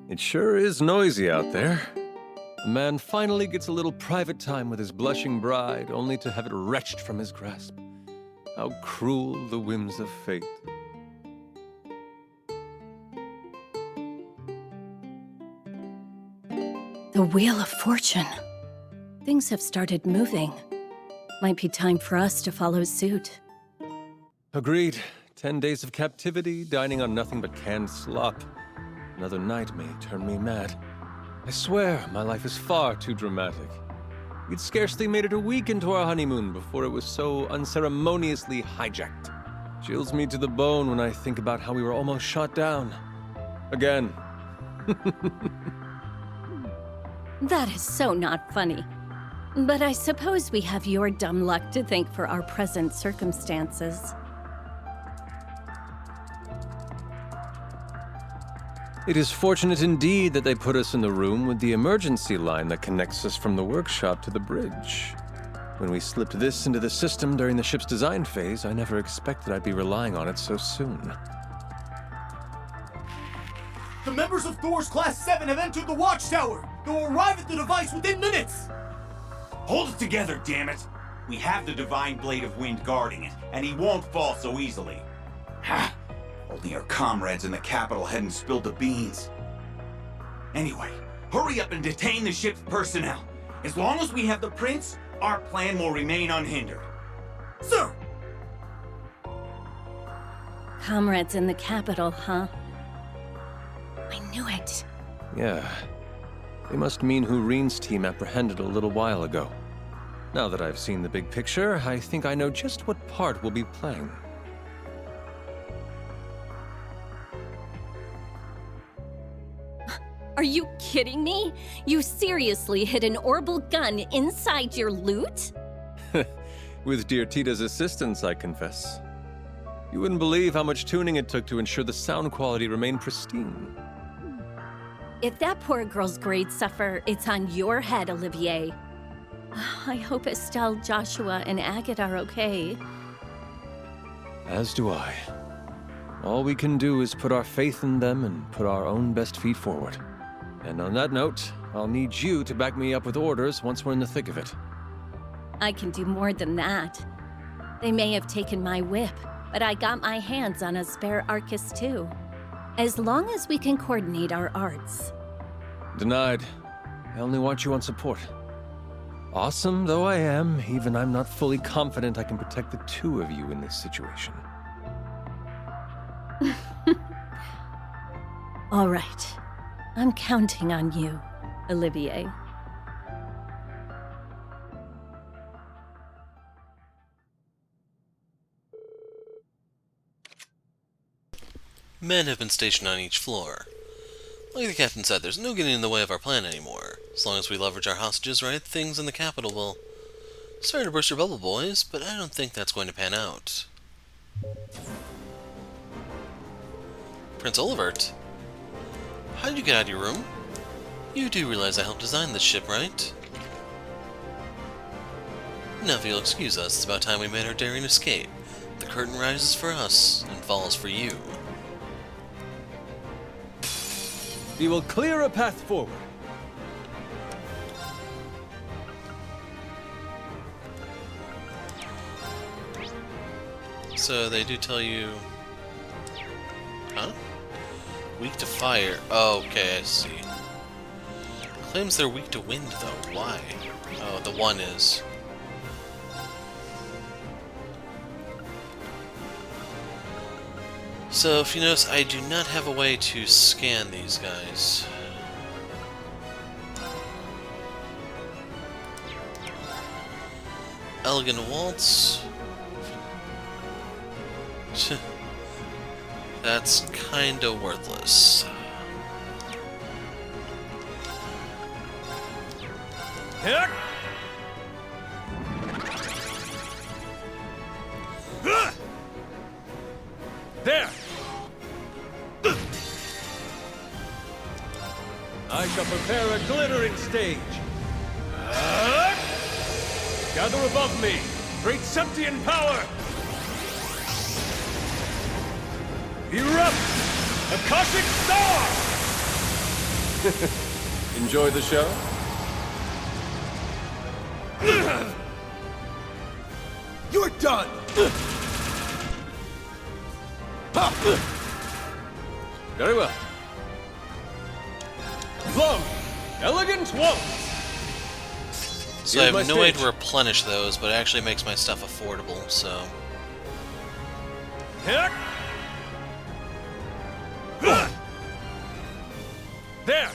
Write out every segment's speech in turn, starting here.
It sure is noisy out there. A man finally gets a little private time with his blushing bride, only to have it wrenched from his grasp. How cruel the whims of fate. The Wheel of Fortune. Things have started moving. Might be time for us to follow suit. Agreed. 10 days of captivity, dining on nothing but canned slop. Another night may turn me mad. I swear, my life is far too dramatic. We'd scarcely made it a week into our honeymoon before it was so unceremoniously hijacked. Chills me to the bone when I think about how we were almost shot down. Again. That is so not funny. But I suppose we have your dumb luck to thank for our present circumstances. It is fortunate indeed that they put us in the room with the emergency line that connects us from the workshop to the bridge. When we slipped this into the system during the ship's design phase, I never expected I'd be relying on it so soon. The members of Thor's Class 7 have entered the watchtower! They'll arrive at the device within minutes! Hold it together, damn it! We have the Divine Blade of Wind guarding it, and he won't fall so easily. Ha! Only our comrades in the capital hadn't spilled the beans. Anyway, hurry up and detain the ship's personnel. As long as we have the prince, our plan will remain unhindered. Sir! Comrades in the capital, huh? I knew it. Yeah. They must mean who Rean's team apprehended a little while ago. Now that I've seen the big picture, I think I know just what part we'll be playing. Are you kidding me? You seriously hid an orbital gun inside your loot? With dear Tita's assistance, I confess. You wouldn't believe how much tuning it took to ensure the sound quality remained pristine. If that poor girl's grades suffer, it's on your head, Olivier. I hope Estelle, Joshua, and Agate are okay. As do I. All we can do is put our faith in them and put our own best feet forward. And on that note, I'll need you to back me up with orders once we're in the thick of it. I can do more than that. They may have taken my whip, but I got my hands on a spare Arcus too. As long as we can coordinate our arts. Denied. I only want you on support. Awesome though I am, even I'm not fully confident I can protect the two of you in this situation. All right. I'm counting on you, Olivier. Men have been stationed on each floor. Like the captain said, there's no getting in the way of our plan anymore. As long as we leverage our hostages right, things in the capital will... Sorry to burst your bubble, boys, but I don't think that's going to pan out. Prince Olivier, how did you get out of your room? You do realize I helped design this ship, right? Now if you'll excuse us, it's about time we made our daring escape. The curtain rises for us, and falls for you. We will clear a path forward. So they do tell you... Huh? Weak to fire. Oh, okay, I see. Claims they're weak to wind, though. Why? Oh, the one is. So, if you notice, I do not have a way to scan these guys. Elegant Waltz. That's kinda worthless. There! I shall prepare a glittering stage. Gather above me, great Septian power! Erupt! Akashic Star! Enjoy the show? You're done! Very well. Flung! Elegant one! So I Here's my have no way stage. to replenish those, but it actually makes my stuff affordable, so... Heck! There!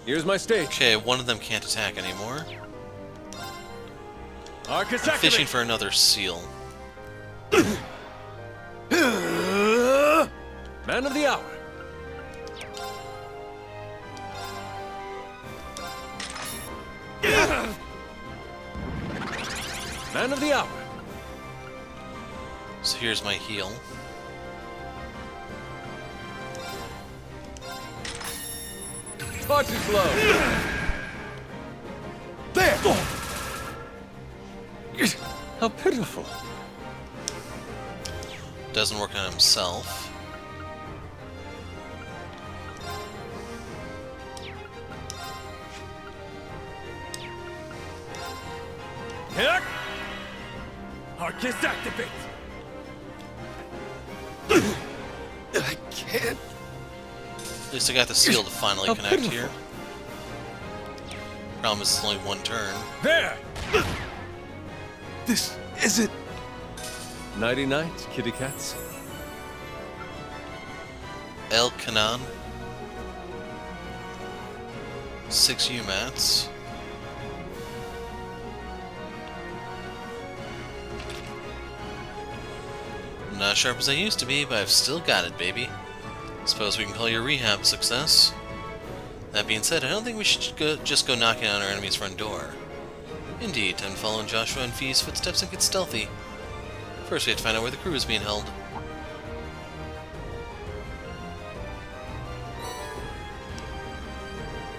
Here's my stage. Okay, one of them can't attack anymore. Arcus I'm fishing activate. for another seal. Man of the hour. Man of the hour. So here's my heal. Far too slow. There! How pitiful. Doesn't work on himself. Heck! Arcus activate. I can't. At least I got the seal to finally How connect pitiful. here. Problem is it's only one turn. There! This isn't. Nighty night, kitty cats. El Canon. 6 UMATs. I'm not as sharp as I used to be, but I've still got it, baby. Suppose we can call your rehab a success. That being said, I don't think we should just go knocking on our enemy's front door. Indeed, time to follow in Joshua and Fee's footsteps and get stealthy. First, we have to find out where the crew is being held.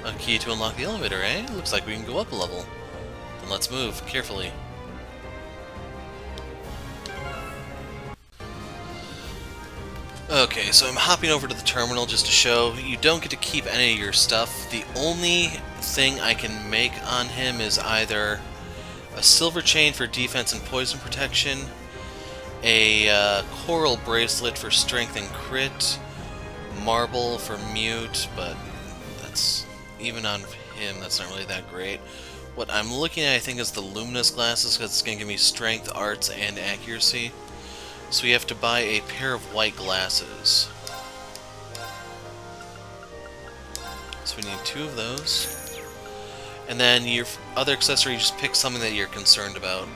A key to unlock the elevator, eh? Looks like we can go up a level. Then let's move, carefully. Okay, so I'm hopping over to the terminal just to show you don't get to keep any of your stuff. The only thing I can make on him is either a silver chain for defense and poison protection, a coral bracelet for strength and crit, marble for mute, but that's even on him, that's not really that great. What I'm looking at, I think, is the luminous glasses, because it's going to give me strength, arts, and accuracy. So we have to buy a pair of white glasses. So we need 2 of those. And then your other accessory, just pick something that you're concerned about.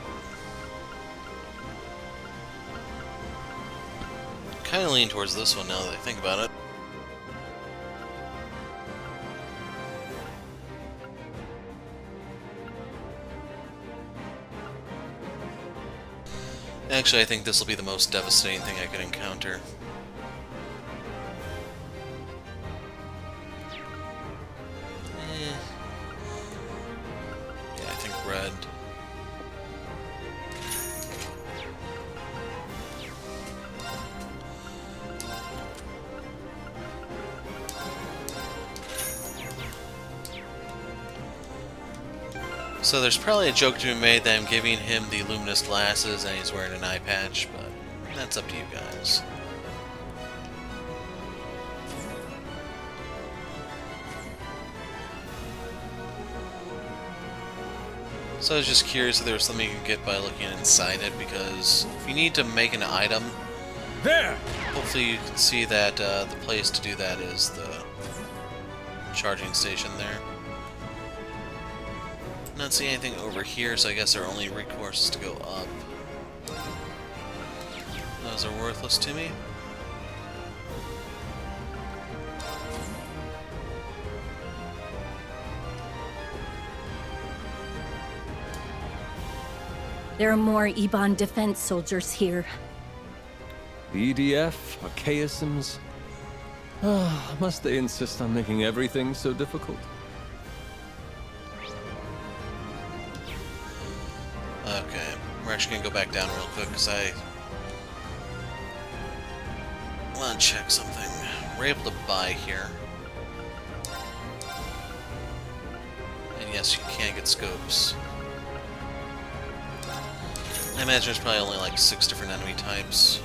Kind of lean towards this one now that I think about it. Actually, I think this will be the most devastating thing I could encounter. Yeah, I think red. So there's probably a joke to be made that I'm giving him the luminous glasses and he's wearing an eye patch, but that's up to you guys. So I was just curious if there was something you could get by looking inside it, because if you need to make an item, There! hopefully you can see that the place to do that is the charging station there. Not seeing anything over here, so I guess our only recourse is to go up. Those are worthless to me. There are more Ebon defense soldiers here. The EDF, archaisms. Must they insist on making everything so difficult? Okay, we're actually gonna go back down real quick because I want to check something. we're able to buy here. And yes, you can get scopes. I imagine there's probably only like 6 different enemy types.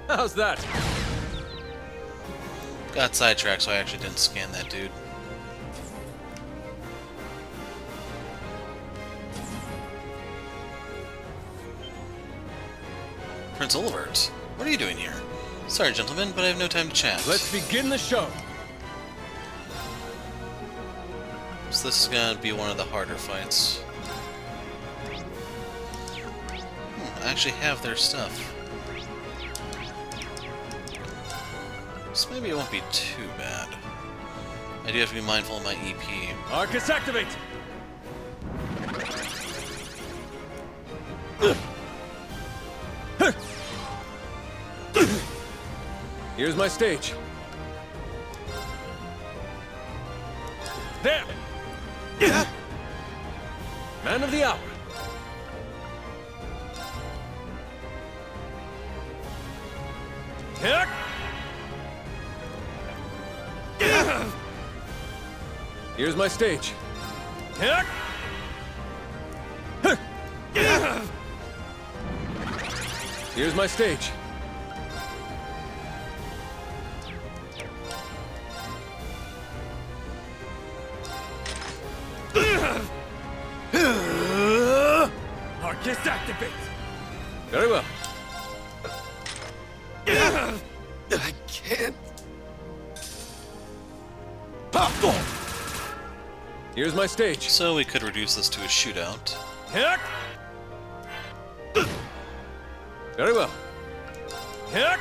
How's that? Got sidetracked, so I actually didn't scan that dude. Prince Olivier, what are you doing here? Sorry, gentlemen, but I have no time to chat. Let's begin the show. So this is gonna be one of the harder fights. I actually have their stuff. So maybe it won't be too bad. I do have to be mindful of my EP. Arcus activate! Here's my stage. There! Man of the hour. Hick! Here's my stage. Hick! Here's my stage. Arcus activate! Very well. I can't. Here's my stage. So we could reduce this to a shootout. Hick! Very well. Hick!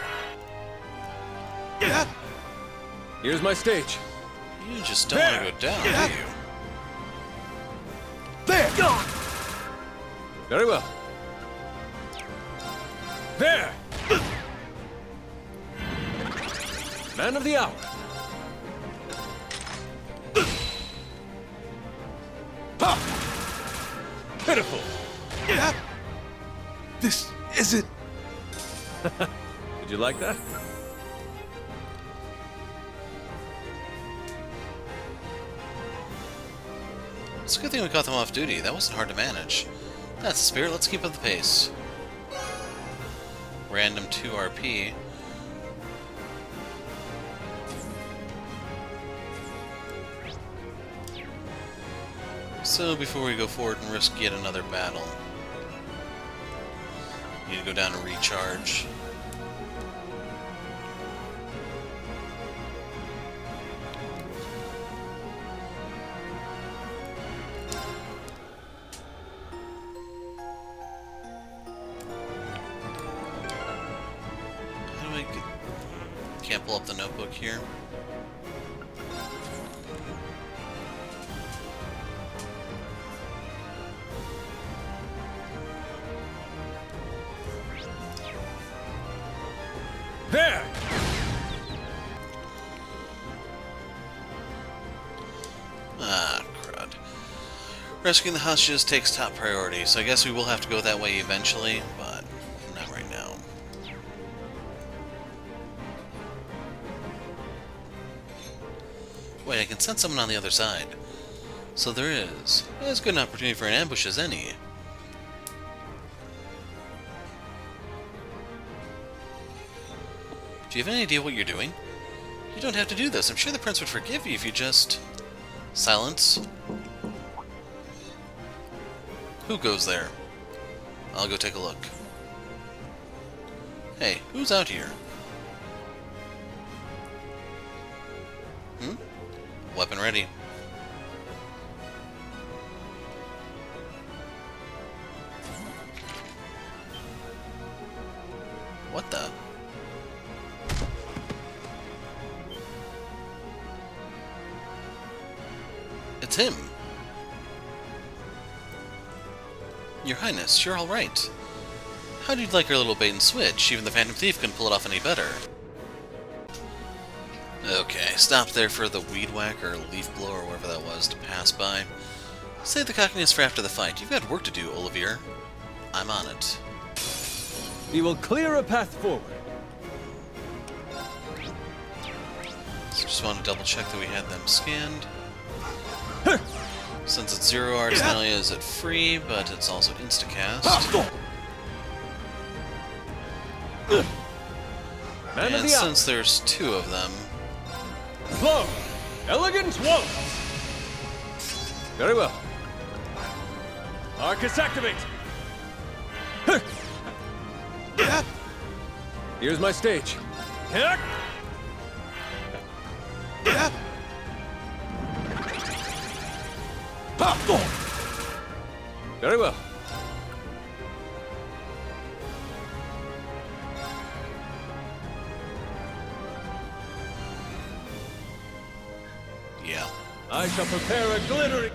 Here's my stage. You just don't want to go down, do you? There! Very well. There! Man of the hour. Pitiful. This isn't... Did you like that? It's a good thing we caught them off duty. That wasn't hard to manage. That's the spirit. Let's keep up the pace. Random 2 RP. So before we go forward and risk yet another battle, need to go down and recharge. How do I get... Can't pull up the notebook here. There! Ah, crud. Rescuing the hostages takes top priority, so I guess we will have to go that way eventually, but not right now. Wait, I can sense someone on the other side. So there is. As good an opportunity for an ambush as any. Do you have any idea what you're doing? You don't have to do this. I'm sure the prince would forgive you if you just... Silence. Who goes there? I'll go take a look. Hey, who's out here? Weapon ready. What the? It's him. Your Highness, you're all right. How'd you like our little bait and switch? Even the Phantom Thief couldn't pull it off any better. Okay, stop there for the weed whacker or leaf blower or whatever that was to pass by. Save the cockiness for after the fight. You've got work to do, Olivier. I'm on it. We will clear a path forward. So just want to double check that we had them scanned. Since it's 0 hours, not only is it free, but it's also instacast. And since there's 2 of them... Flow! Elegant flow! Very well. Arcus activate! Here's my stage. Very well. Yeah. I shall prepare a glittering...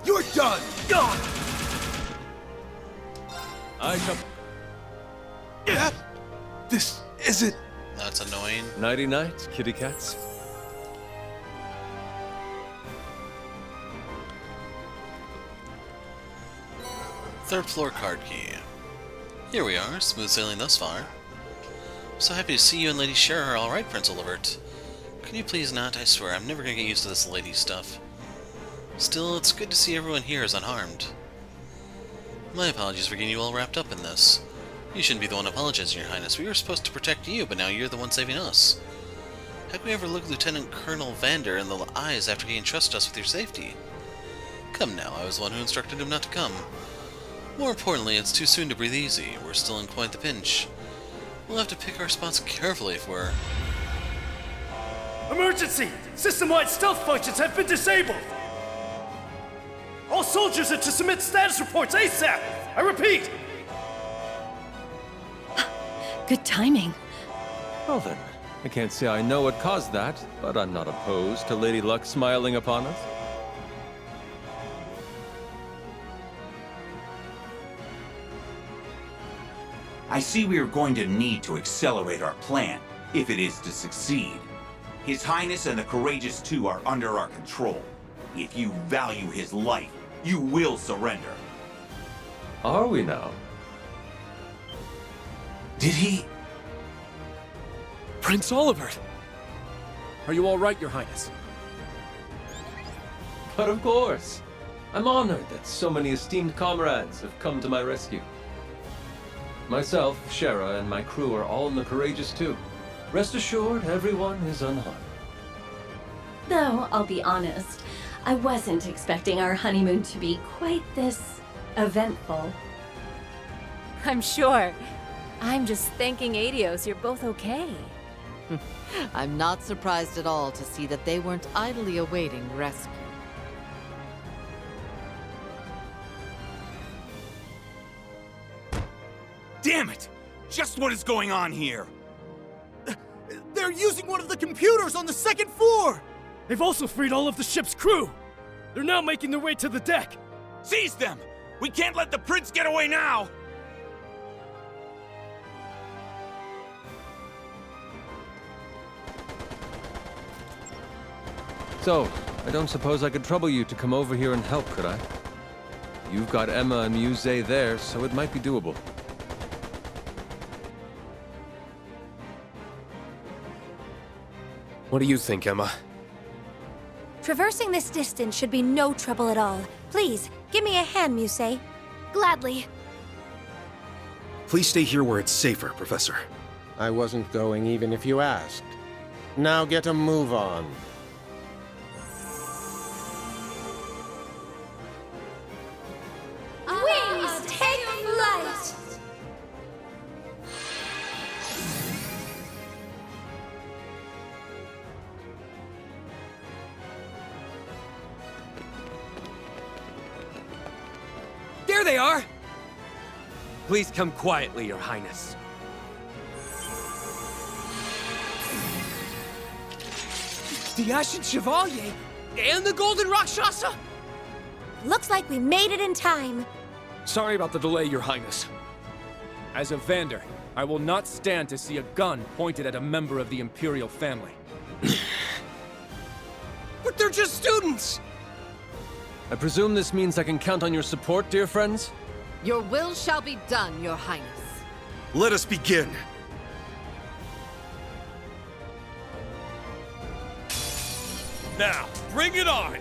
You're done! Gone! I shall... This isn't... That's annoying. Nighty-night, kitty cats. Third floor card key. Here we are, smooth sailing thus far. So happy to see you and Lady Shara are alright, Prince Olivier. Can you please not? I swear, I'm never gonna get used to this lady stuff. Still, it's good to see everyone here is unharmed. My apologies for getting you all wrapped up in this. You shouldn't be the one apologizing, Your Highness. We were supposed to protect you, but now you're the one saving us. How can we ever look Lieutenant Colonel Vander in the eyes after he entrusted us with your safety? Come now, I was the one who instructed him not to come. More importantly, it's too soon to breathe easy. We're still in quite the pinch. We'll have to pick our spots carefully if we're... Emergency! System-wide stealth functions have been disabled! All soldiers are to submit status reports ASAP! I repeat! Good timing. Well then, I can't say I know what caused that, but I'm not opposed to Lady Luck smiling upon us. I see we are going to need to accelerate our plan, if it is to succeed. His Highness and the Courageous Two are under our control. If you value his life, you will surrender. Are we now? Did he? Prince Olivier! Are you all right, Your Highness? But of course. I'm honored that so many esteemed comrades have come to my rescue. Myself, Shara, and my crew are all in the Courageous Two. Rest assured, everyone is unharmed. Though, I'll be honest, I wasn't expecting our honeymoon to be quite this eventful. I'm sure. I'm just thanking Adios you're both okay. I'm not surprised at all to see that they weren't idly awaiting rescue. Damn it! Just what is going on here? They're using one of the computers on the second floor! They've also freed all of the ship's crew! They're now making their way to the deck! Seize them! We can't let the prince get away now! So, I don't suppose I could trouble you to come over here and help, could I? You've got Emma and Muse there, so it might be doable. What do you think, Emma? Traversing this distance should be no trouble at all. Please, give me a hand, Muse. Gladly. Please stay here where it's safer, Professor. I wasn't going even if you asked. Now get a move on. Wings, take flight! There they are! Please come quietly, Your Highness. The Ashen Chevalier and the Golden Rakshasa? Looks like we made it in time. Sorry about the delay, Your Highness. As a Vander, I will not stand to see a gun pointed at a member of the Imperial family. But they're just students! I presume this means I can count on your support, dear friends? Your will shall be done, Your Highness. Let us begin. Now, bring it on!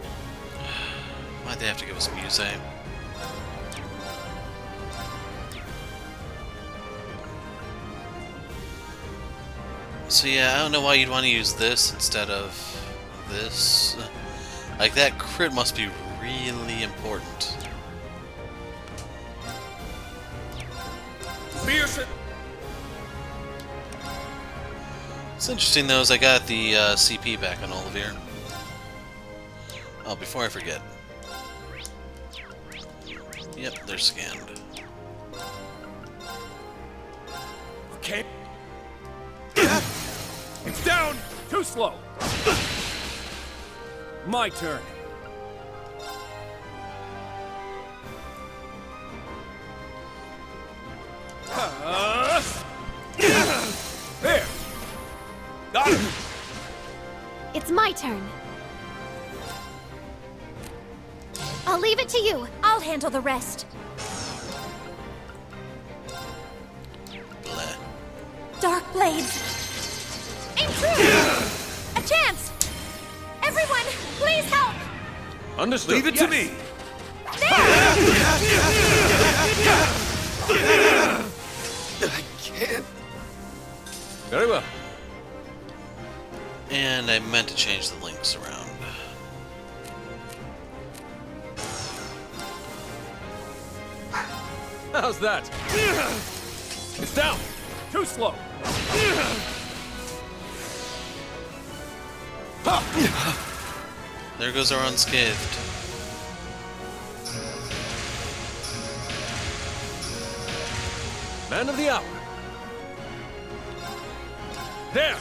Why'd they have to give us music? So yeah, I don't know why you'd want to use this instead of this. Like, that crit must be really important. What's interesting though is I got the CP back on Olivier. Oh, before I forget. Yep, they're scanned. Okay. It's down! Too slow! My turn. There! Got it! It's my turn. I'll leave it to you. I'll handle the rest. Bleh. Dark blades. Aim true! A chance! Everyone, please help! Understood. Leave it to me! I can't. Very well. And I meant to change the links around. How's that? It's down! Too slow! There goes our unscathed. Man of the hour. There!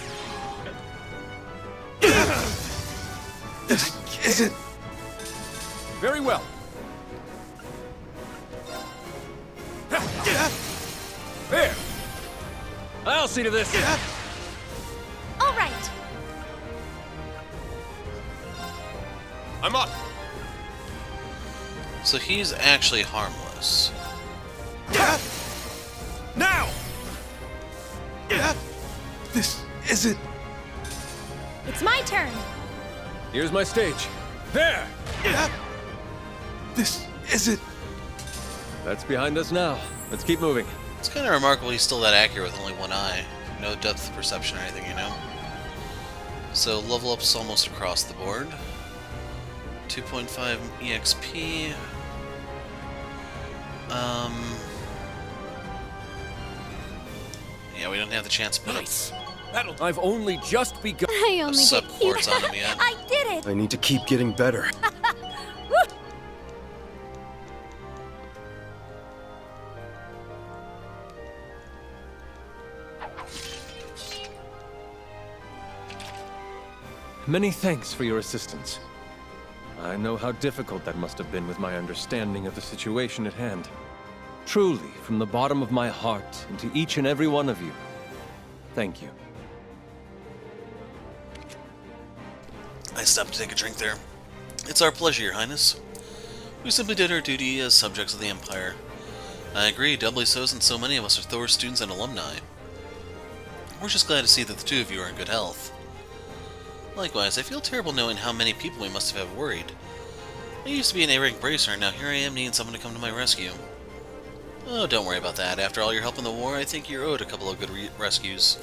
Very well. There! I'll see to this. All right. I'm up. So he's actually harmless. Now! This isn't. It's my turn. Here's my stage. There! This isn't. That's behind us now. Let's keep moving. It's kind of remarkable he's still that accurate with only one eye. No depth perception or anything, you know? So level up's almost across the board. 2.5 EXP. Yeah, we don't have the chance to put up I've only just begun. I only get supports on him yet. I did it! I need to keep getting better. Many thanks for your assistance. I know how difficult that must have been with my understanding of the situation at hand. Truly, from the bottom of my heart, and to each and every one of you, thank you. I stopped to take a drink there. It's our pleasure, Your Highness. We simply did our duty as subjects of the Empire. I agree, doubly so since so many of us are Thor students and alumni. We're just glad to see that the two of you are in good health. Likewise, I feel terrible knowing how many people we must have worried. I used to be an A-rank bracer, and now here I am needing someone to come to my rescue. Oh, don't worry about that. After all your help in the war, I think you're owed a couple of good rescues.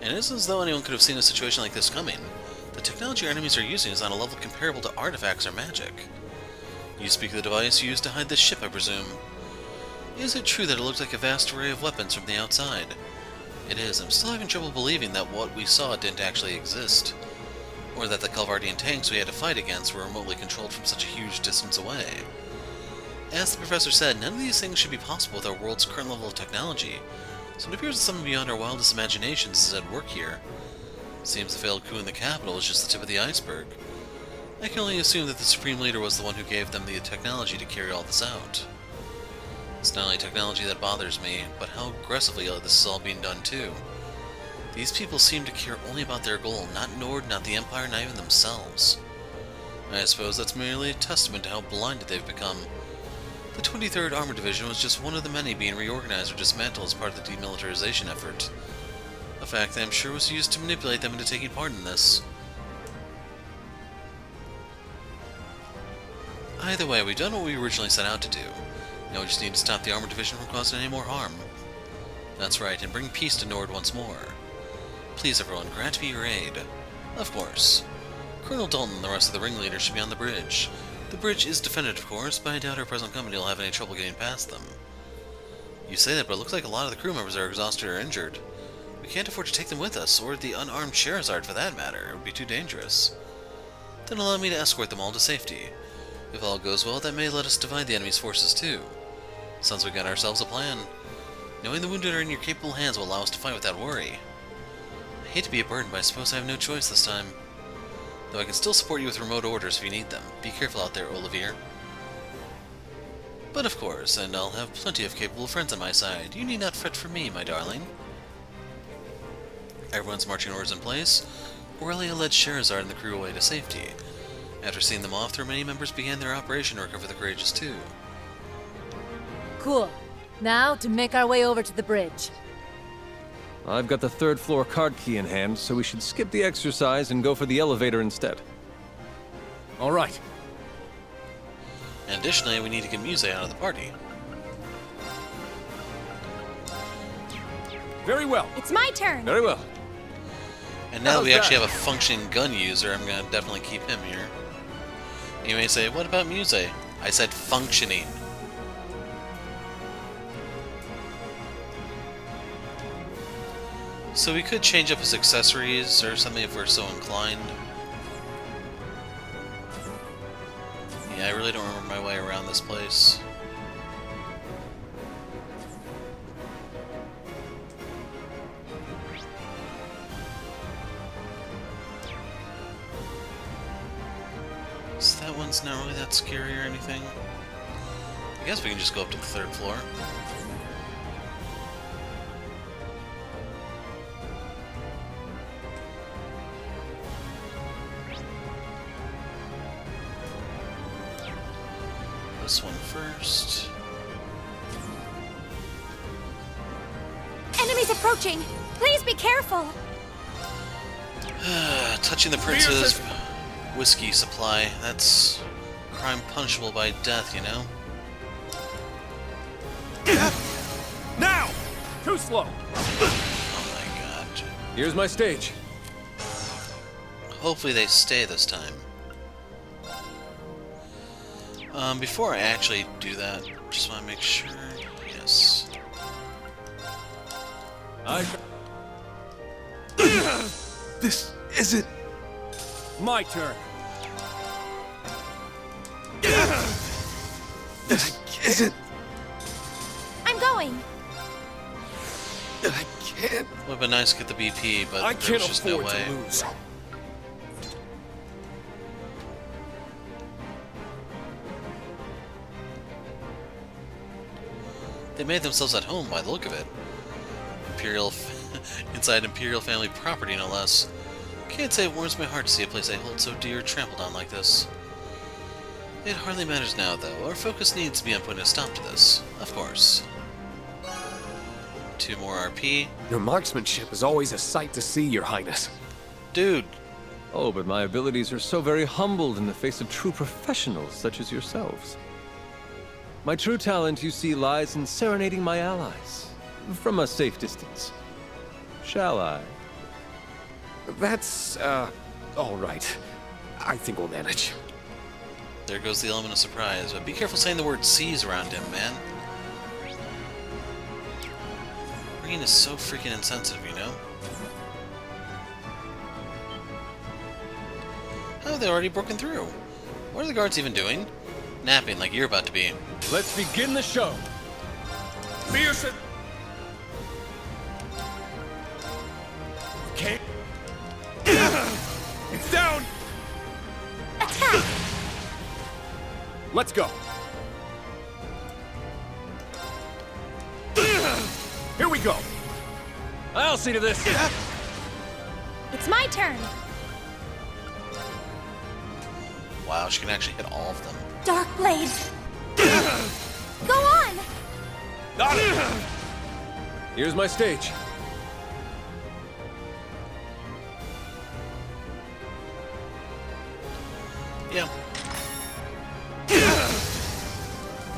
And it isn't as though anyone could have seen a situation like this coming. The technology our enemies are using is on a level comparable to artifacts or magic. You speak of the device used to hide this ship, I presume. Is it true that it looks like a vast array of weapons from the outside? It is. I'm still having trouble believing that what we saw didn't actually exist. Or that the Calvardian tanks we had to fight against were remotely controlled from such a huge distance away. As the professor said, none of these things should be possible with our world's current level of technology, so it appears that something beyond our wildest imaginations is at work here. Seems the failed coup in the capital is just the tip of the iceberg. I can only assume that the Supreme Leader was the one who gave them the technology to carry all this out. It's not only technology that bothers me, but how aggressively this is all being done too. These people seem to care only about their goal, not Nord, not the Empire, not even themselves. I suppose that's merely a testament to how blinded they've become. The 23rd Armored Division was just one of the many being reorganized or dismantled as part of the demilitarization effort. A fact that I'm sure was used to manipulate them into taking part in this. Either way, we've done what we originally set out to do. Now we just need to stop the Armored Division from causing any more harm. That's right, and bring peace to Nord once more. Please everyone, grant me your aid. Of course. Colonel Dalton and the rest of the ringleaders should be on the bridge. The bridge is defended, of course, but I doubt our present company will have any trouble getting past them. You say that, but it looks like a lot of the crew members are exhausted or injured. We can't afford to take them with us, or the unarmed Sherazard for that matter. It would be too dangerous. Then allow me to escort them all to safety. If all goes well, that may let us divide the enemy's forces too. Sounds like we got ourselves a plan. Knowing the wounded are in your capable hands will allow us to fight without worry. I hate to be a burden, but I suppose I have no choice this time. Though I can still support you with remote orders if you need them. Be careful out there, Olivier. But of course, and I'll have plenty of capable friends on my side. You need not fret for me, my darling. Everyone's marching orders in place. Aurelia led Sherazard and the crew away to safety. After seeing them off, the remaining members began their operation to recover the Courageous too. Cool. Now to make our way over to the bridge. I've got the 3rd floor card key in hand, so we should skip the exercise and go for the elevator instead. All right. And additionally, we need to get Muse out of the party. Very well. It's my turn. Very well. And now that we actually have a functioning gun user, I'm going to definitely keep him here. You may say, what about Muse? I said functioning. So we could change up his accessories or something if we're so inclined. Yeah, I really don't remember my way around this place. So that one's not really that scary or anything. I guess we can just go up to the 3rd floor. This one first. Enemies approaching! Please be careful! Touching the prince's whiskey supply. That's crime punishable by death, you know? Now! Too slow! Oh my god. Here's my stage. Hopefully they stay this time. Before I actually do that, just want to make sure. Yes. This isn't... My turn. This isn't... I'm going! I can't... Would have been nice to get the BP, but I there can't was just no afford way. to lose. They made themselves at home by the look of it. Inside Imperial family property, no less. Can't say it warms my heart to see a place I hold so dear trampled on like this. It hardly matters now, though. Our focus needs to be on putting a stop to this. Of course. 2 more RP. Your marksmanship is always a sight to see, Your Highness. Dude. Oh, but my abilities are so very humbled in the face of true professionals such as yourselves. My true talent, you see, lies in serenading my allies. From a safe distance. Shall I? That's, all right. I think we'll manage. There goes the element of surprise, but be careful saying the word "seize" around him, man. Rean is so freaking insensitive, you know? How have they already broken through? What are the guards even doing? Napping like you're about to be. Let's begin the show. Fierce and... Okay. It's down! Attack! Let's go. Here we go! I'll see to this! It's my turn. Wow, she can actually hit all of them. Dark blades. Go on. Got it! Here's my stage. Yeah.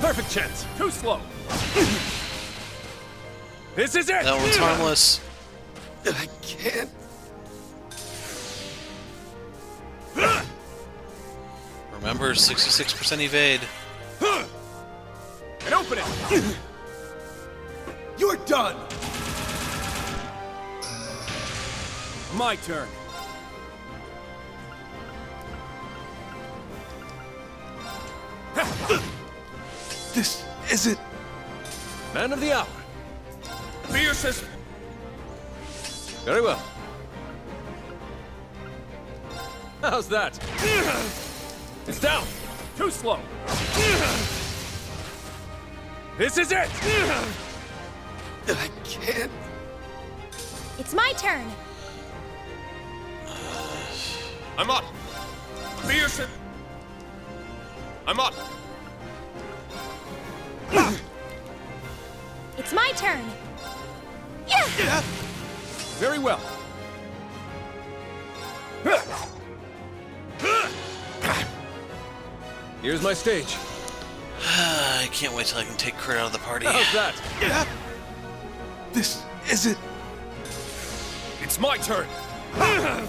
Perfect chance! Too slow! This is it! That one's harmless. I can't. Remember, 66% evade. And open it! You're done! My turn. This isn't... Man of the hour. Fiercest. Very well. How's that? It's down! Too slow. This is it! I can't. It's my turn. I'm up! Fiercest. I'm up! It's my turn. Very well. Here's my stage. I can't wait till I can take Kurt out of the party. How's that? This isn't... It's my turn. I'm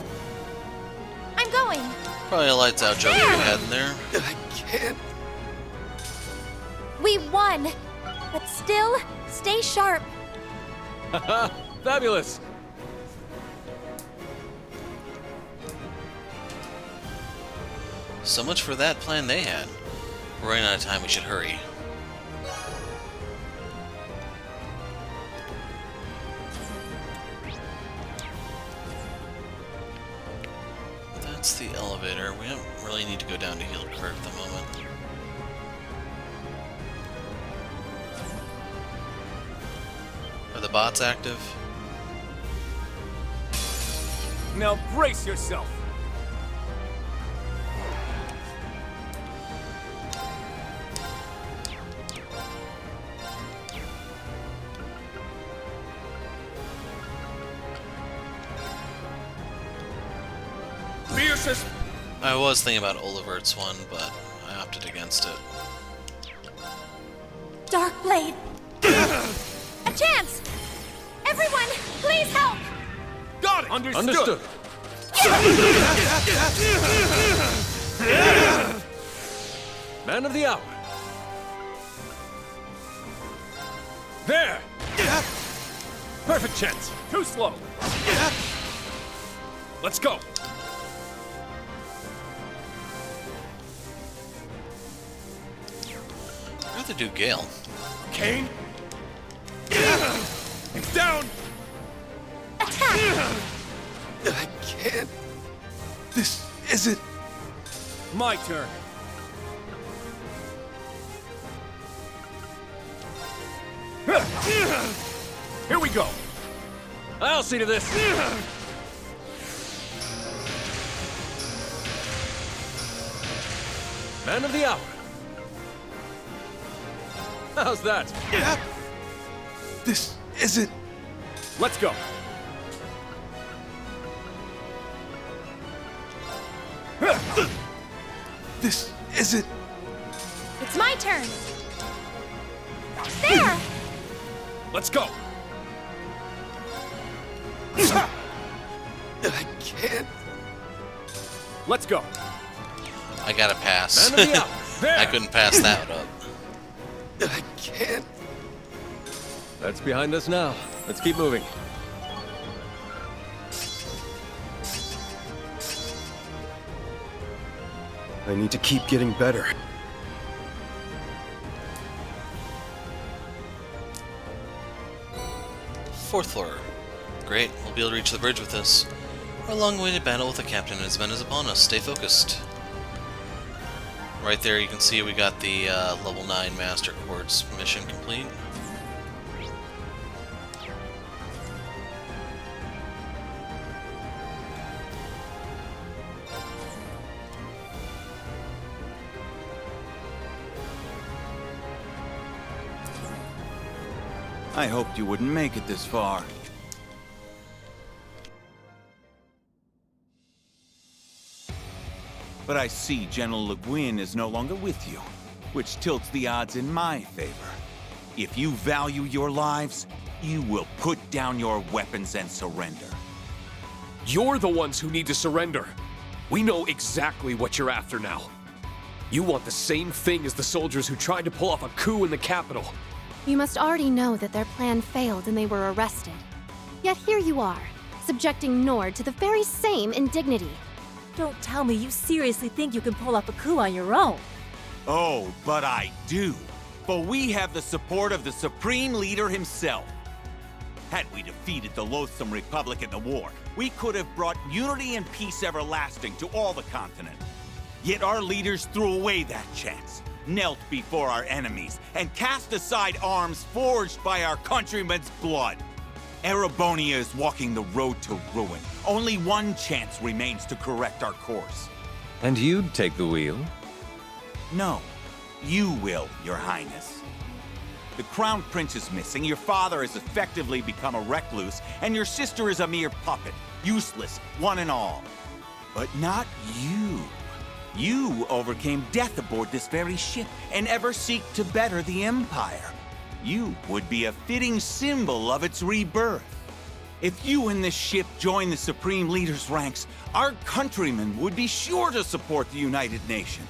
going. Probably a lights out joke you had in there. I can't. We won. But still, stay sharp. Fabulous! So much for that plan they had. We're running out of time, we should hurry. That's the elevator. We don't really need to go down to heal Kurt at the moment. Are the bots active? Now brace yourself. Fiercest. I was thinking about Oliver's one, but I opted against it. Dark blade. A chance. Everyone, please help. Got it. Understood. Man of the hour. There! Perfect chance. Too slow. Let's go. I'd rather do Gale. Kane. It's down. Attack. I can't... This isn't... My turn. Here we go. I'll see to this! Man of the hour. How's that? This isn't... Let's go. This isn't... It's my turn. There. Let's go. I can't... Let's go. I gotta pass. Man of the hour. There! I couldn't pass that up. I can't... That's behind us now. Let's keep moving. I need to keep getting better. Fourth floor. Great, we'll be able to reach the bridge with this. Our long-awaited battle with the captain and his men is upon us. Stay focused. Right there you can see we got the level 9 Master Quartz mission complete. I hoped you wouldn't make it this far. But I see General Le Guin is no longer with you, which tilts the odds in my favor. If you value your lives, you will put down your weapons and surrender. You're the ones who need to surrender. We know exactly what you're after now. You want the same thing as the soldiers who tried to pull off a coup in the capital. You must already know that their plan failed and they were arrested. Yet here you are, subjecting Nord to the very same indignity. Don't tell me you seriously think you can pull off a coup on your own. Oh, but I do. For we have the support of the Supreme Leader himself. Had we defeated the loathsome Republic in the war, we could have brought unity and peace everlasting to all the continent. Yet our leaders threw away that chance, knelt before our enemies, and cast aside arms forged by our countrymen's blood. Erebonia is walking the road to ruin. Only one chance remains to correct our course. And you'd take the wheel? No, you will, Your Highness. The Crown Prince is missing, your father has effectively become a recluse, and your sister is a mere puppet, useless, one and all. But not you. You overcame death aboard this very ship, and ever seek to better the Empire. You would be a fitting symbol of its rebirth. If you and this ship join the Supreme Leader's ranks, our countrymen would be sure to support the United Nation.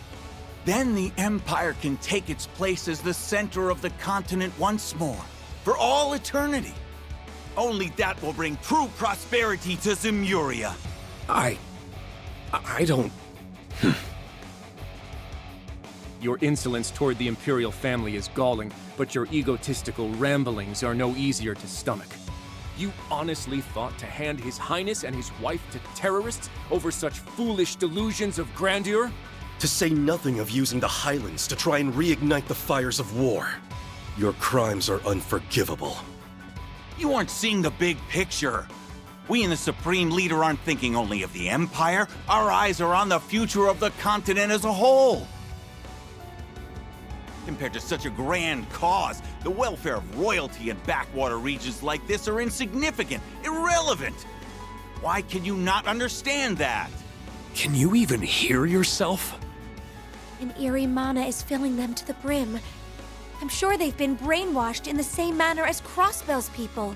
Then the Empire can take its place as the center of the continent once more, for all eternity. Only that will bring true prosperity to Zemuria. I don't... Your insolence toward the Imperial family is galling, but your egotistical ramblings are no easier to stomach. You honestly thought to hand His Highness and his wife to terrorists over such foolish delusions of grandeur? To say nothing of using the Highlands to try and reignite the fires of war. Your crimes are unforgivable. You aren't seeing the big picture. We and the Supreme Leader aren't thinking only of the Empire. Our eyes are on the future of the continent as a whole. Compared to such a grand cause, the welfare of royalty in backwater regions like this are insignificant, irrelevant. Why can you not understand that? Can you even hear yourself? An eerie mana is filling them to the brim. I'm sure they've been brainwashed in the same manner as Crossbell's people.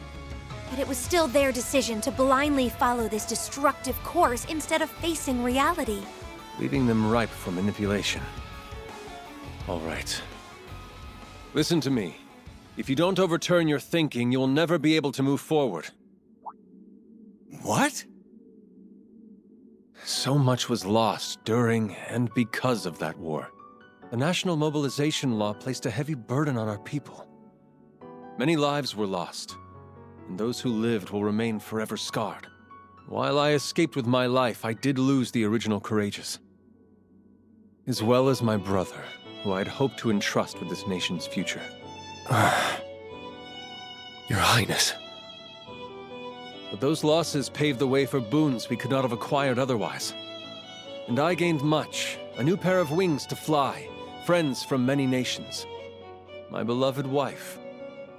But it was still their decision to blindly follow this destructive course instead of facing reality. Leaving them ripe for manipulation. All right. Listen to me. If you don't overturn your thinking, you'll never be able to move forward. What? So much was lost during and because of that war. The National Mobilization Law placed a heavy burden on our people. Many lives were lost, and those who lived will remain forever scarred. While I escaped with my life, I did lose the original courageous, as well as my brother, who I'd hoped to entrust with this nation's future. Your Highness. But those losses paved the way for boons we could not have acquired otherwise. And I gained much, a new pair of wings to fly, friends from many nations, my beloved wife,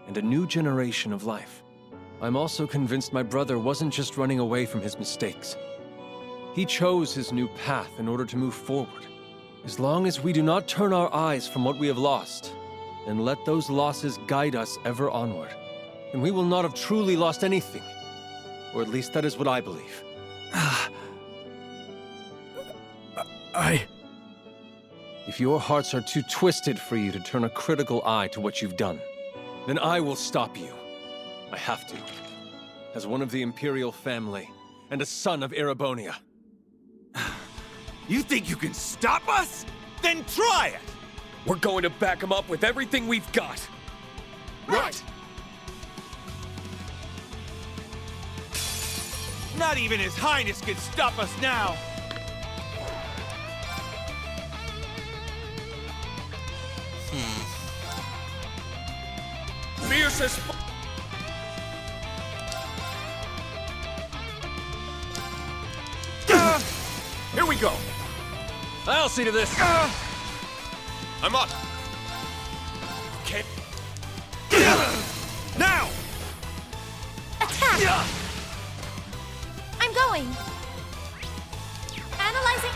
and a new generation of life. I'm also convinced my brother wasn't just running away from his mistakes. He chose his new path in order to move forward. As long as we do not turn our eyes from what we have lost, and let those losses guide us ever onward, then we will not have truly lost anything. Or at least that is what I believe. If your hearts are too twisted for you to turn a critical eye to what you've done, then I will stop you. I have to. As one of the Imperial family, and a son of Erebonia. You think you can stop us? Then try it! We're going to back him up with everything we've got. Right! Not even His Highness can stop us now! Fiercest... Here we go! I'll see to this! I'm up! Okay. Now! I'm going. Analyzing.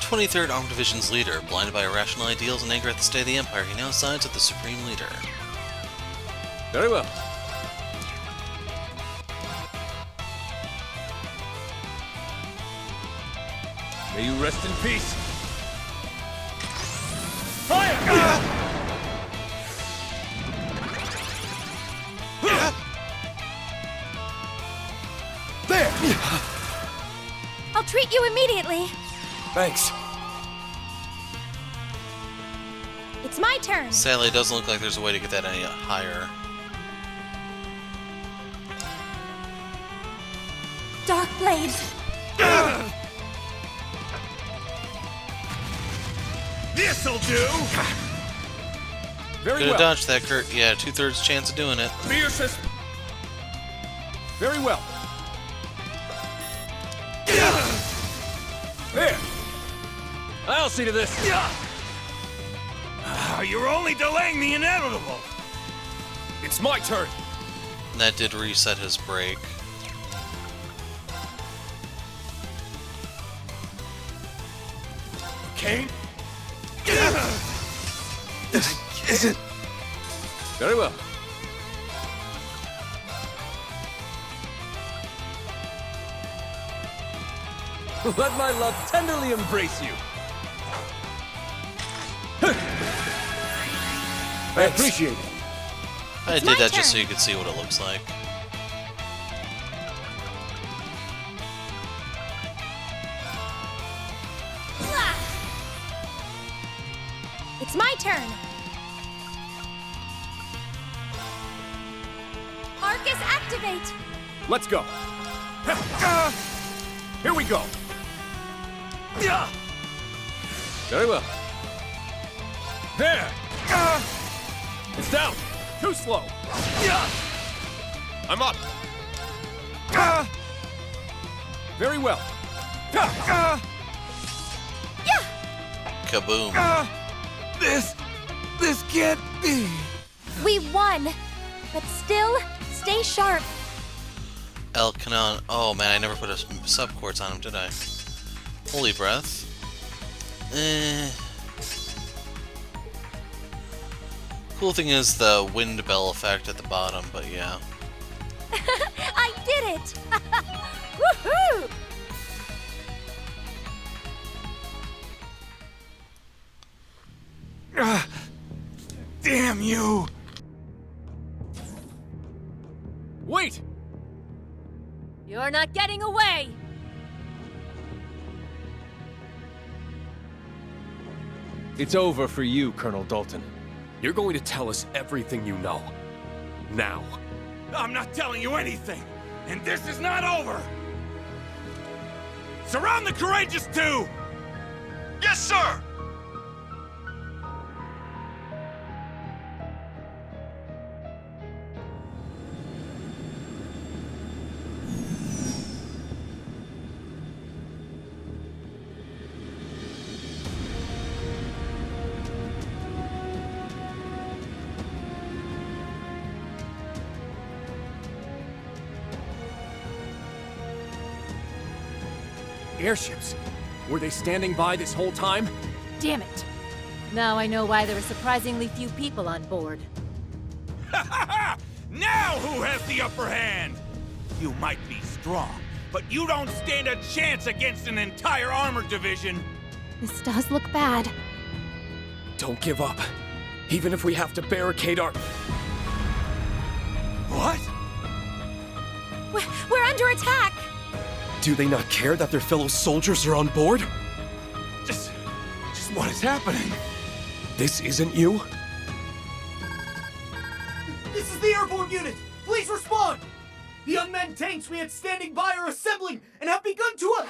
23rd Armored Division's leader, blinded by irrational ideals and anger at the state of the Empire, he now sides with the Supreme Leader. Very well. May you rest in peace. Fire! There! I'll treat you immediately. Thanks. It's my turn. Sadly, it doesn't look like there's a way to get that any higher. Dark blades. This'll do! Very Could have well. dodged that, Kurt. Yeah, 2/3 chance of doing it. Fiercest. Very well. There. I'll see to this. You're only delaying the inevitable! It's my turn. That did reset his break. Kane. Very well. Let my love tenderly embrace you. I appreciate it. I did that just so you could see what it looks like. It's my turn. Arcus, activate. Let's go. Here we go. Very well. There. It's down. Too slow. I'm up. Very well. Kaboom. This can't be. We won. But still, stay sharp. El Canon. Oh man, I never put a subquartz on him, did I? Holy breath. Cool thing is the wind bell effect at the bottom, but yeah. I did it! Woohoo! Damn you! Wait! You're not getting away! It's over for you, Colonel Dalton. You're going to tell us everything you know. Now. I'm not telling you anything, and this is not over! Surround the Courageous 2! Yes, sir! Airships. Were they standing by this whole time? Damn it. Now I know why there were surprisingly few people on board. Ha ha ha! Now who has the upper hand? You might be strong, but you don't stand a chance against an entire armored division! This does look bad. Don't give up. Even if we have to barricade our... What? We're under attack! Do they not care that their fellow soldiers are on board? Just what is happening? This isn't you? This is the airborne unit! Please respond! The unmanned tanks we had standing by are assembling and have begun to...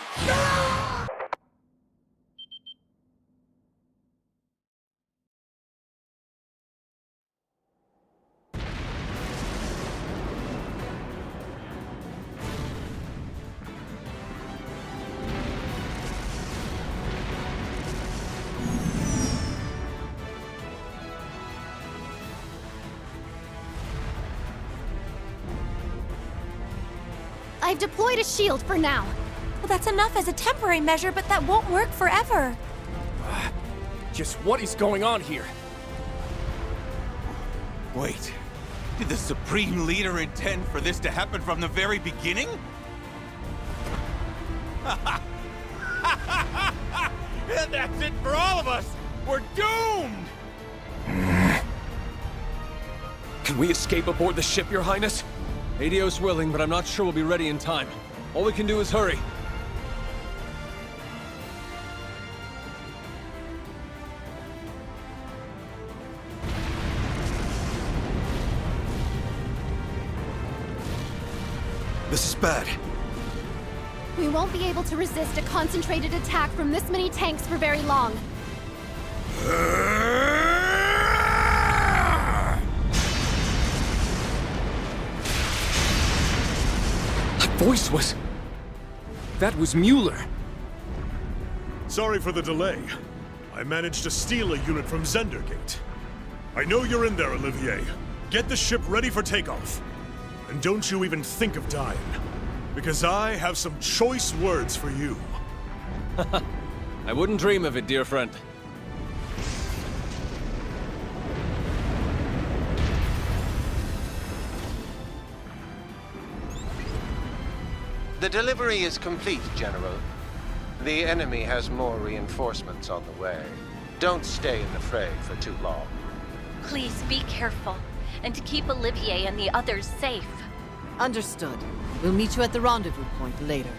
I've deployed a shield for now. Well, that's enough as a temporary measure, but that won't work forever. Just what is going on here? Wait, did the Supreme Leader intend for this to happen from the very beginning? That's it for all of us! We're doomed! Can we escape aboard the ship, Your Highness? ADO's willing, but I'm not sure we'll be ready in time. All we can do is hurry. This is bad. We won't be able to resist a concentrated attack from this many tanks for very long. That voice was... That was Mueller. Sorry for the delay. I managed to steal a unit from Zendergate. I know you're in there, Olivier. Get the ship ready for takeoff. And don't you even think of dying. Because I have some choice words for you. I wouldn't dream of it, dear friend. The delivery is complete, General. The enemy has more reinforcements on the way. Don't stay in the fray for too long. Please be careful, and to keep Olivier and the others safe. Understood. We'll meet you at the rendezvous point later.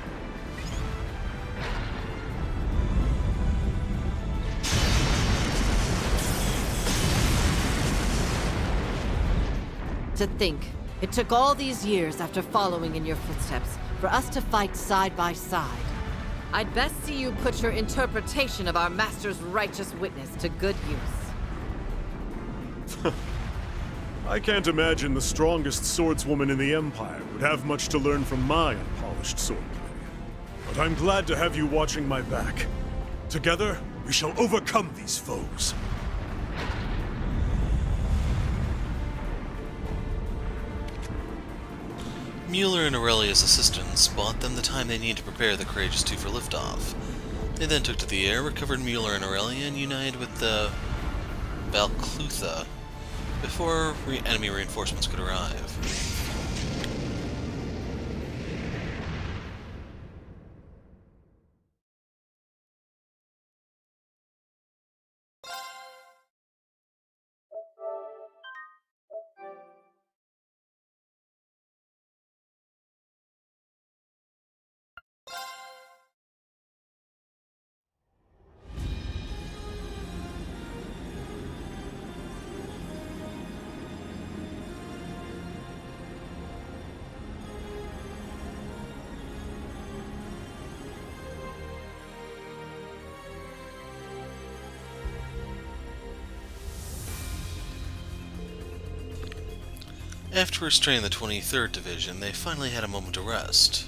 To think, it took all these years after following in your footsteps for us to fight side by side. I'd best see you put your interpretation of our master's righteous witness to good use. I can't imagine the strongest swordswoman in the Empire would have much to learn from my unpolished swordplay. But I'm glad to have you watching my back. Together, we shall overcome these foes. Mueller and Aurelia's assistants bought them the time they need to prepare the Courageous Two for liftoff. They then took to the air, recovered Mueller and Aurelia, and united with the Valklutha before enemy reinforcements could arrive. After restraining the 23rd Division, they finally had a moment to rest.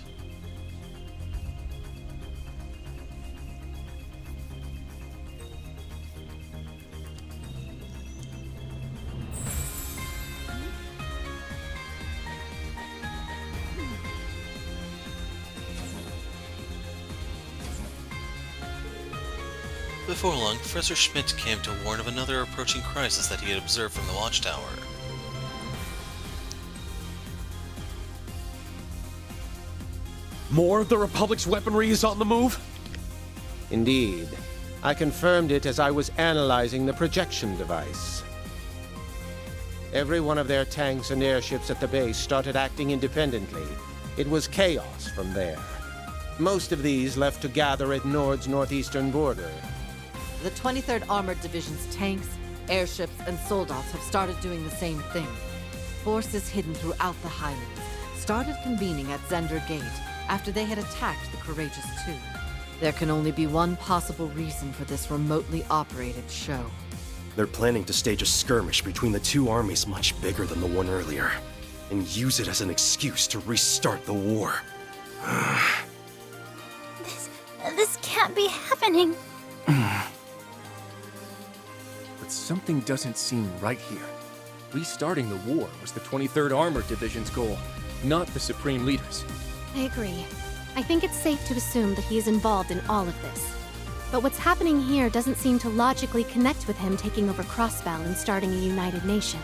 Before long, Professor Schmidt came to warn of another approaching crisis that he had observed from the watchtower. More of the Republic's weaponry is on the move? Indeed. I confirmed it as I was analyzing the projection device. Every one of their tanks and airships at the base started acting independently. It was chaos from there. Most of these left to gather at Nord's northeastern border. The 23rd Armored Division's tanks, airships, and soldats have started doing the same thing. Forces hidden throughout the Highlands started convening at Zender Gate after they had attacked the Courageous Two. There can only be one possible reason for this remotely operated show. They're planning to stage a skirmish between the two armies much bigger than the one earlier, and use it as an excuse to restart the war. This can't be happening. But something doesn't seem right here. Restarting the war was the 23rd Armored Division's goal, not the Supreme Leader's. I agree. I think it's safe to assume that he is involved in all of this. But what's happening here doesn't seem to logically connect with him taking over Crossbell and starting a united nation.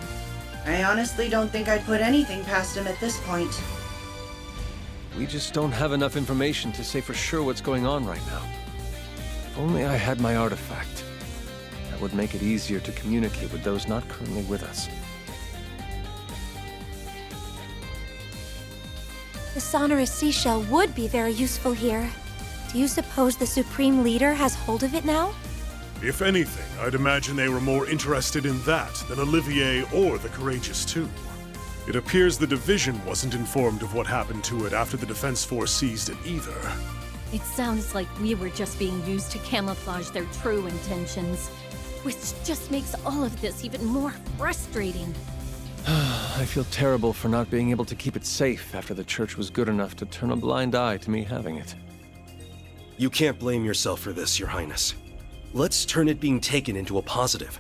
I honestly don't think I'd put anything past him at this point. We just don't have enough information to say for sure what's going on right now. If only I had my artifact. That would make it easier to communicate with those not currently with us. The sonorous seashell would be very useful here. Do you suppose the Supreme Leader has hold of it now? If anything, I'd imagine they were more interested in that than Olivier or the Courageous 2. It appears the Division wasn't informed of what happened to it after the Defense Force seized it either. It sounds like we were just being used to camouflage their true intentions, which just makes all of this even more frustrating. I feel terrible for not being able to keep it safe after the Church was good enough to turn a blind eye to me having it. You can't blame yourself for this, Your Highness. Let's turn it being taken into a positive.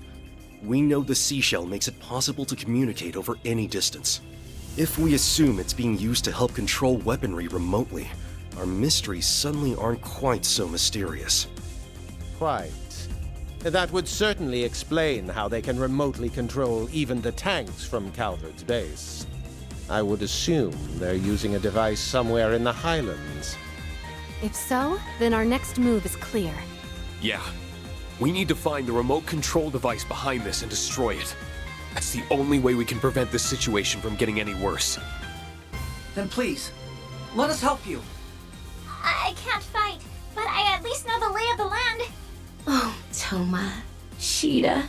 We know the seashell makes it possible to communicate over any distance. If we assume it's being used to help control weaponry remotely, our mysteries suddenly aren't quite so mysterious. Quite. That would certainly explain how they can remotely control even the tanks from Calvard's base. I would assume they're using a device somewhere in the Highlands. If so, then our next move is clear. Yeah. We need to find the remote control device behind this and destroy it. That's the only way we can prevent this situation from getting any worse. Then please, let us help you. I can't fight, but I at least know the lay of the land. Oh, Toma. Sheeta.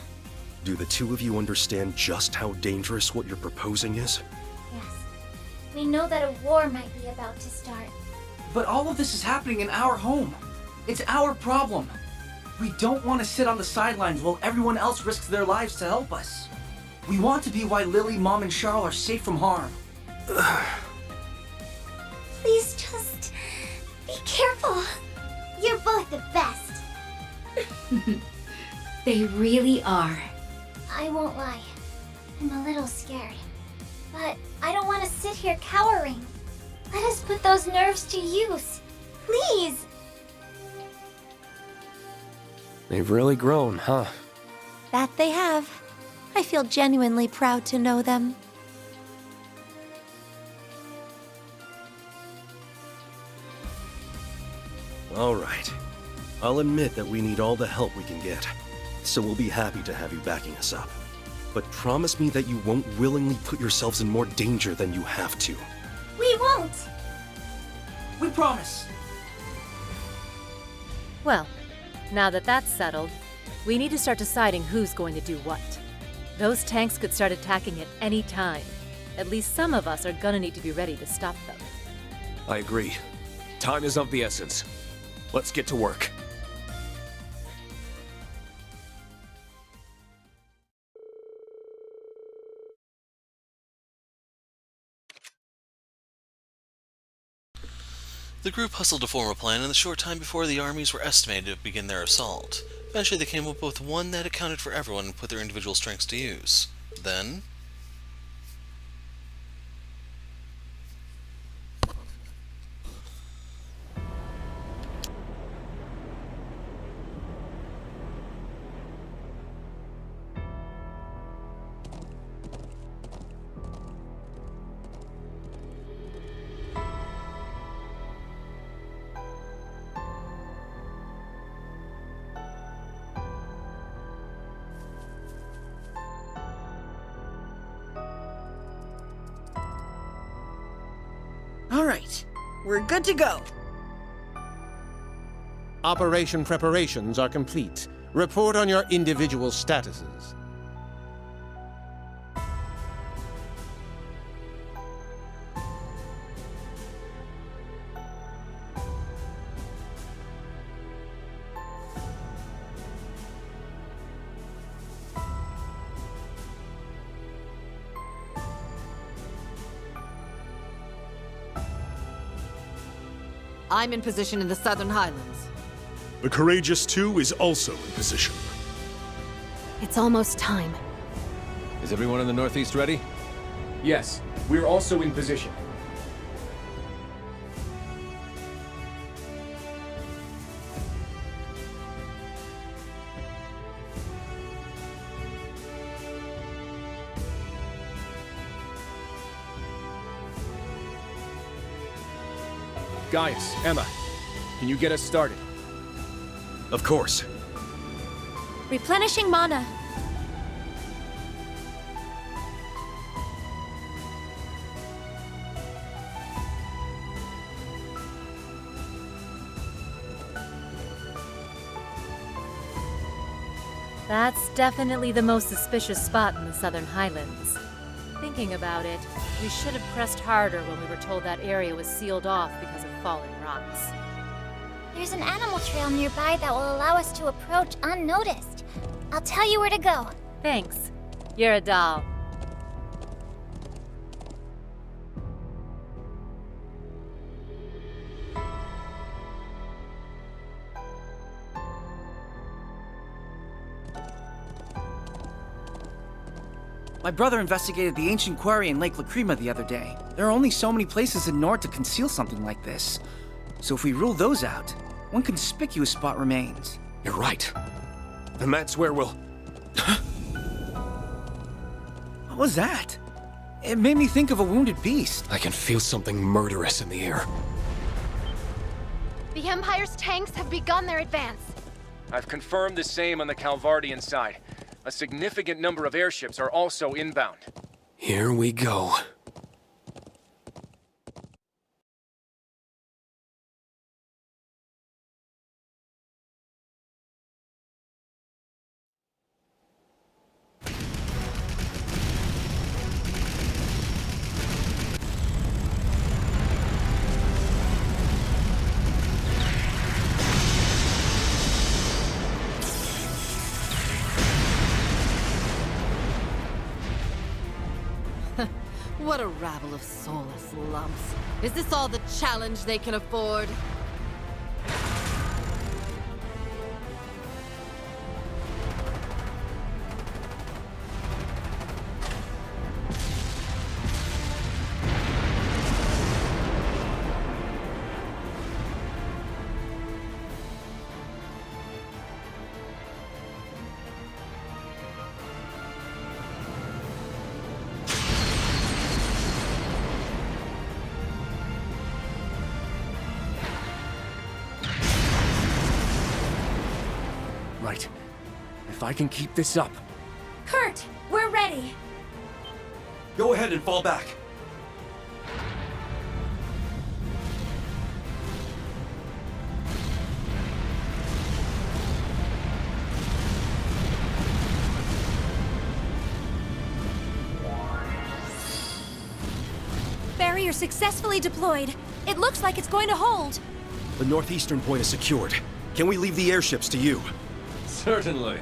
Do the two of you understand just how dangerous what you're proposing is? Yes. We know that a war might be about to start. But all of this is happening in our home. It's our problem. We don't want to sit on the sidelines while everyone else risks their lives to help us. We want to be why Lily, Mom, and Charles are safe from harm. Please just be careful. You're both the best. They really are. I won't lie. I'm a little scared. But I don't want to sit here cowering. Let us put those nerves to use. Please. They've really grown, huh? That they have. I feel genuinely proud to know them. All right. I'll admit that we need all the help we can get, so we'll be happy to have you backing us up. But promise me that you won't willingly put yourselves in more danger than you have to. We won't. We promise. Well, now that that's settled, we need to start deciding who's going to do what. Those tanks could start attacking at any time. At least some of us are gonna need to be ready to stop them. I agree. Time is of the essence. Let's get to work. The group hustled to form a plan in the short time before the armies were estimated to begin their assault. Eventually they came up with one that accounted for everyone and put their individual strengths to use. Then... All right, we're good to go. Operation preparations are complete. Report on your individual statuses. I'm in position in the Southern Highlands. The Courageous 2 is also in position. It's almost time. Is everyone in the Northeast ready? Yes, we're also in position. Gaius, Emma, can you get us started? Of course. Replenishing mana. That's definitely the most suspicious spot in the Southern Highlands. Thinking about it, we should have pressed harder when we were told that area was sealed off because of fallen rocks. There's an animal trail nearby that will allow us to approach unnoticed. I'll tell you where to go. Thanks. You're a doll. My brother investigated the ancient quarry in Lake Lacrima the other day. There are only so many places in Nord to conceal something like this. So if we rule those out, one conspicuous spot remains. You're right. And that's where we'll... What was that? It made me think of a wounded beast. I can feel something murderous in the air. The Empire's tanks have begun their advance. I've confirmed the same on the Calvardian side. A significant number of airships are also inbound. Here we go. What a rabble of soulless lumps. Is this all the challenge they can afford? Right. If I can keep this up... Kurt, we're ready. Go ahead and fall back. Barrier successfully deployed. It looks like it's going to hold. The northeastern point is secured. Can we leave the airships to you? Certainly.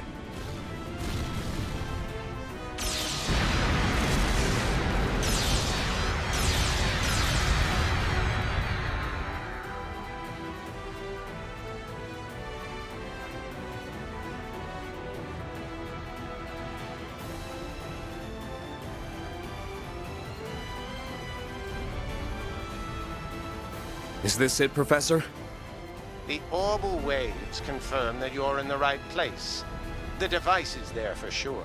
Is this it, Professor? The orbal waves confirm that you're in the right place. The device is there for sure.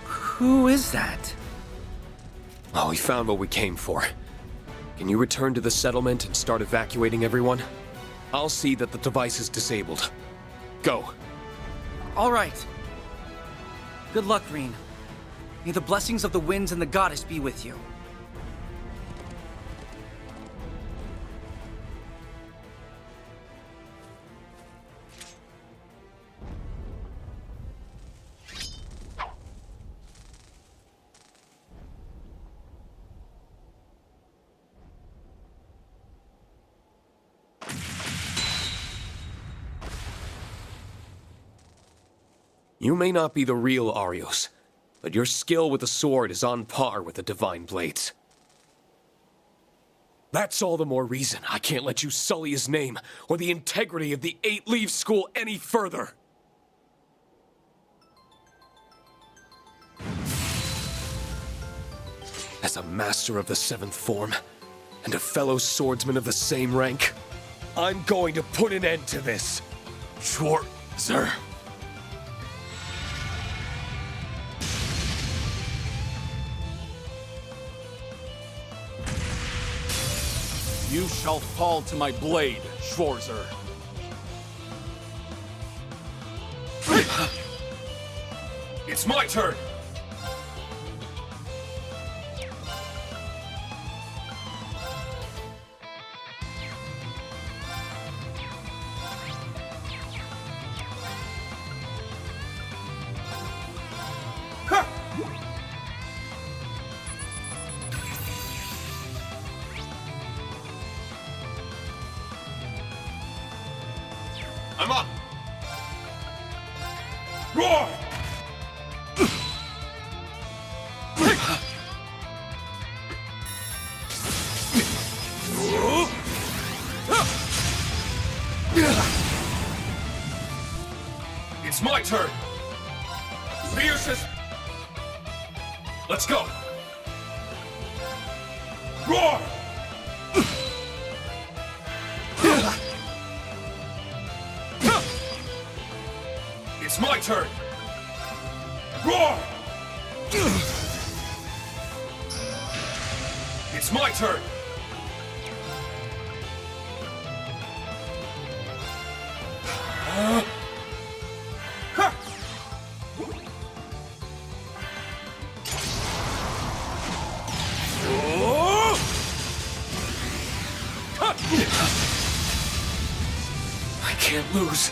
Who is that? Oh, we found what we came for. Can you return to the settlement and start evacuating everyone? I'll see that the device is disabled. Go. All right. Good luck, Rean. May the blessings of the winds and the goddess be with you. You may not be the real Arios, but your skill with the sword is on par with the Divine Blades. That's all the more reason I can't let you sully his name or the integrity of the Eight-Leaf School any further. As a master of the Seventh Form, and a fellow swordsman of the same rank, I'm going to put an end to this. Sure, sir. You shall fall to my blade, Schwarzer. It's my turn! I'm up! Roar! It's my turn! Fiercest! Let's go! Roar! It's my turn! Roar! It's my turn! I can't lose.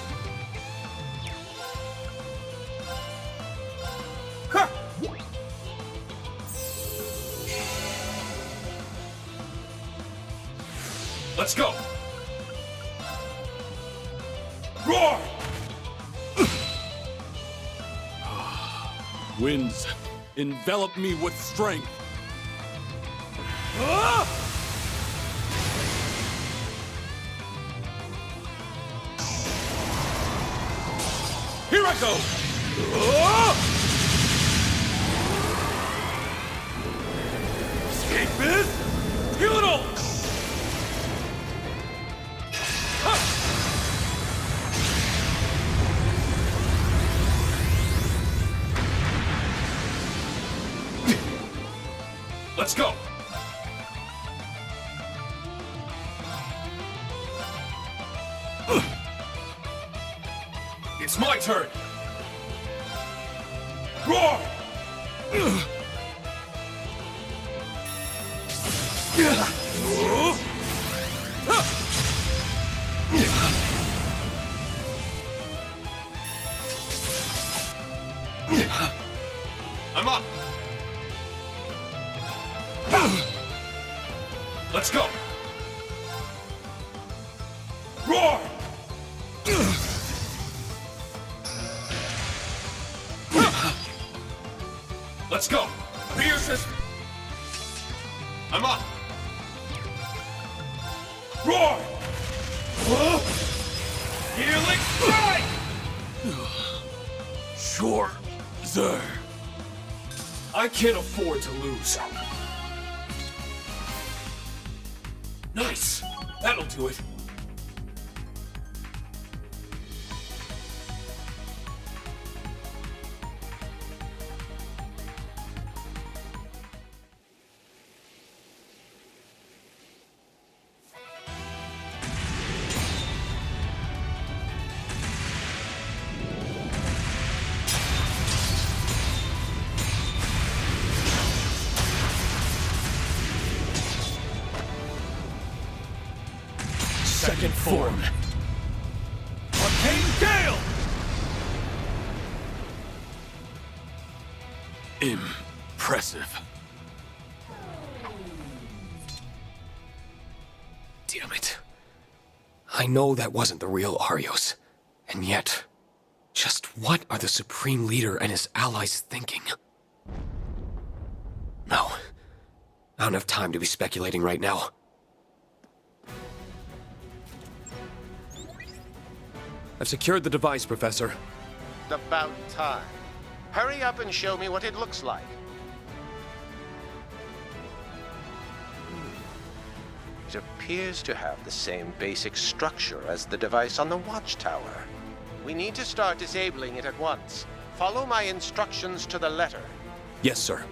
Let's go! Roar! Winds, envelop me with strength. Here I go! Escape this! Feel it all! Let's go! It's my turn! Roar! I'm up! Let's go! Roar! Let's go! Fiercest! I'm up! Roar! Healing strike! Sure, sir. I can't afford to lose. Nice! That'll do it. Second form. Arcane Gale! Impressive. Damn it. I know that wasn't the real Arios. And yet, just what are the Supreme Leader and his allies thinking? No. I don't have time to be speculating right now. I've secured the device, Professor. About time. Hurry up and show me what it looks like. It appears to have the same basic structure as the device on the watchtower. We need to start disabling it at once. Follow my instructions to the letter. Yes, sir.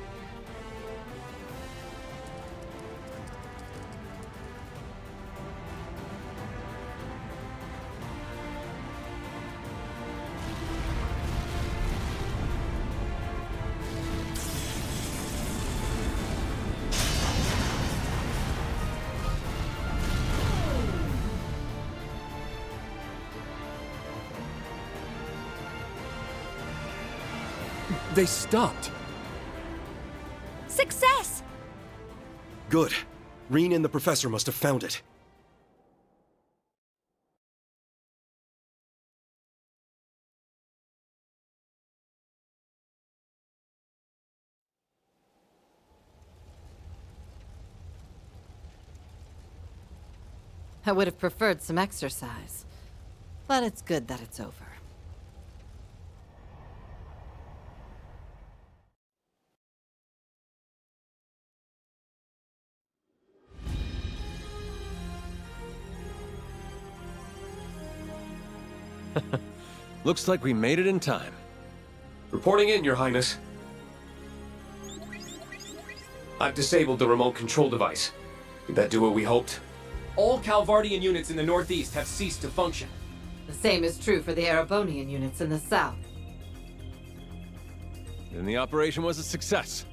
They stopped. Success! Good. Rean and the professor must have found it. I would have preferred some exercise, but it's good that it's over. Looks like we made it in time. Reporting in, Your Highness. I've disabled the remote control device. Did that do what we hoped? All Calvardian units in the northeast have ceased to function. The same is true for the Erebonian units in the south. Then the operation was a success.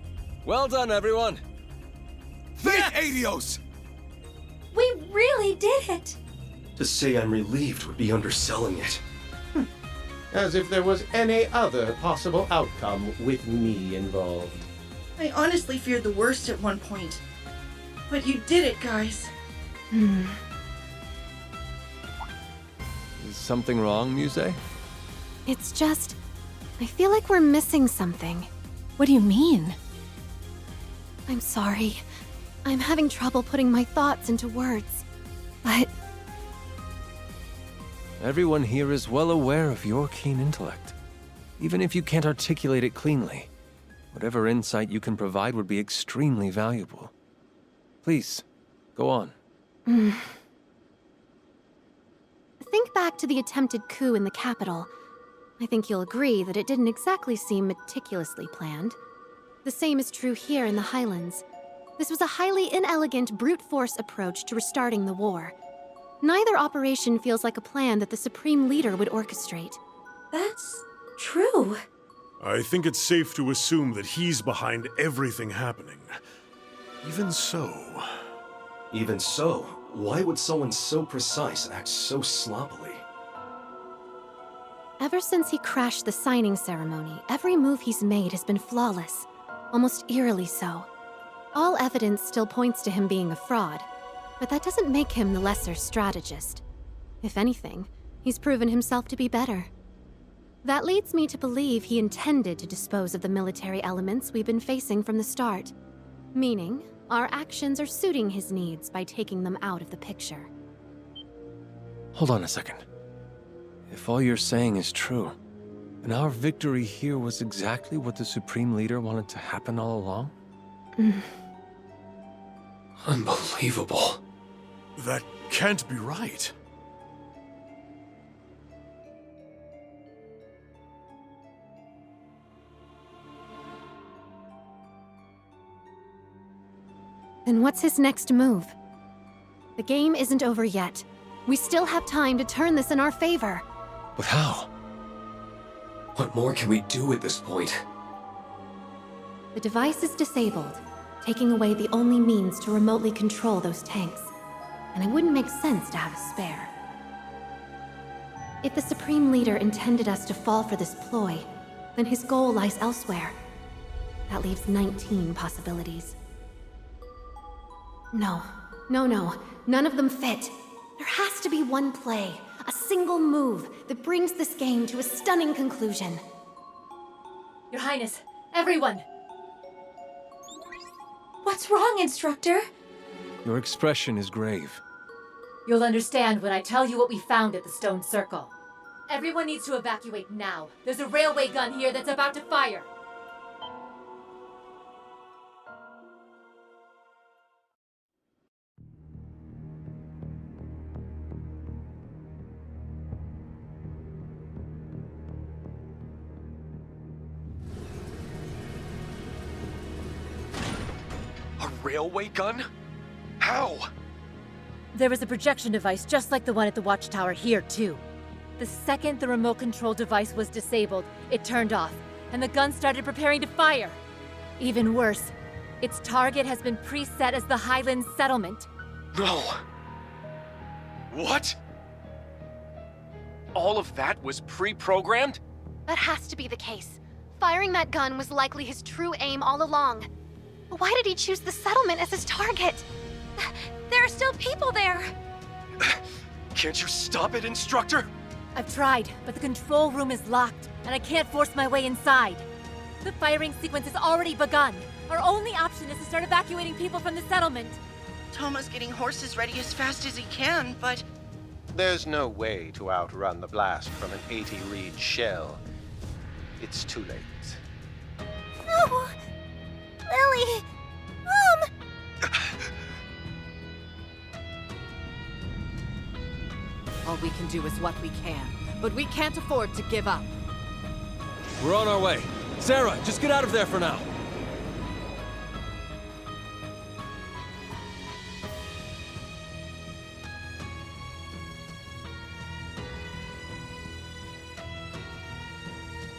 Well done, everyone! Thank Adios! We really did it! To say I'm relieved would be underselling it. As if there was any other possible outcome with me involved. I honestly feared the worst at one point. But you did it, guys. Is something wrong, Muse? It's just... I feel like we're missing something. What do you mean? I'm sorry. I'm having trouble putting my thoughts into words. But Everyone here is well aware of your keen intellect. Even if you can't articulate it cleanly, whatever insight you can provide would be extremely valuable. Please, go on. think back to the attempted coup in the capital. I think you'll agree that it didn't exactly seem meticulously planned. The same is true here in the Highlands. This was a highly inelegant, brute force approach to restarting the war. Neither operation feels like a plan that the Supreme Leader would orchestrate. That's true. I think it's safe to assume that he's behind everything happening. Even so, why would someone so precise act so sloppily? Ever since he crashed the signing ceremony, every move he's made has been flawless, almost eerily so. All evidence still points to him being a fraud, but that doesn't make him the lesser strategist. If anything, he's proven himself to be better. That leads me to believe he intended to dispose of the military elements we've been facing from the start. Meaning, our actions are suiting his needs by taking them out of the picture. Hold on a second. If all you're saying is true, then our victory here was exactly what the Supreme Leader wanted to happen all along? Unbelievable. That can't be right. Then what's his next move? The game isn't over yet. We still have time to turn this in our favor. But how? What more can we do at this point? The device is disabled, taking away the only means to remotely control those tanks. And it wouldn't make sense to have a spare. If the Supreme Leader intended us to fall for this ploy, then his goal lies elsewhere. That leaves 19 possibilities. No. None of them fit. There has to be one play, a single move that brings this game to a stunning conclusion. Your Highness, everyone! What's wrong, Instructor? Your expression is grave. You'll understand when I tell you what we found at the Stone Circle. Everyone needs to evacuate now. There's a railway gun here that's about to fire. A railway gun? How? There was a projection device just like the one at the watchtower here, too. The second the remote control device was disabled, it turned off, and the gun started preparing to fire. Even worse, its target has been preset as the Highlands settlement. No. What? All of that was pre-programmed? That has to be the case. Firing that gun was likely his true aim all along. Why did he choose the settlement as his target? There are still people there! Can't you stop it, Instructor? I've tried, but the control room is locked, and I can't force my way inside. The firing sequence has already begun. Our only option is to start evacuating people from the settlement. Toma's getting horses ready as fast as he can, but... There's no way to outrun the blast from an 80-reed shell. It's too late. No! Lily! Mom! All we can do is what we can, but we can't afford to give up. We're on our way. Sarah, just get out of there for now.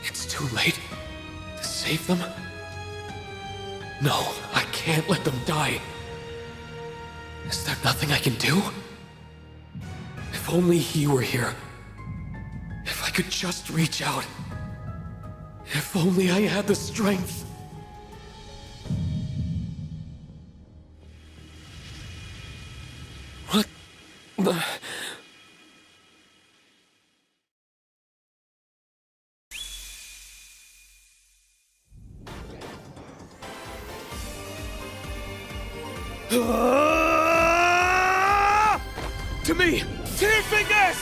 It's too late to save them? No, I can't let them die. Is there nothing I can do? If only he were here. If I could just reach out. If only I had the strength. What the... To me! Tear fingers!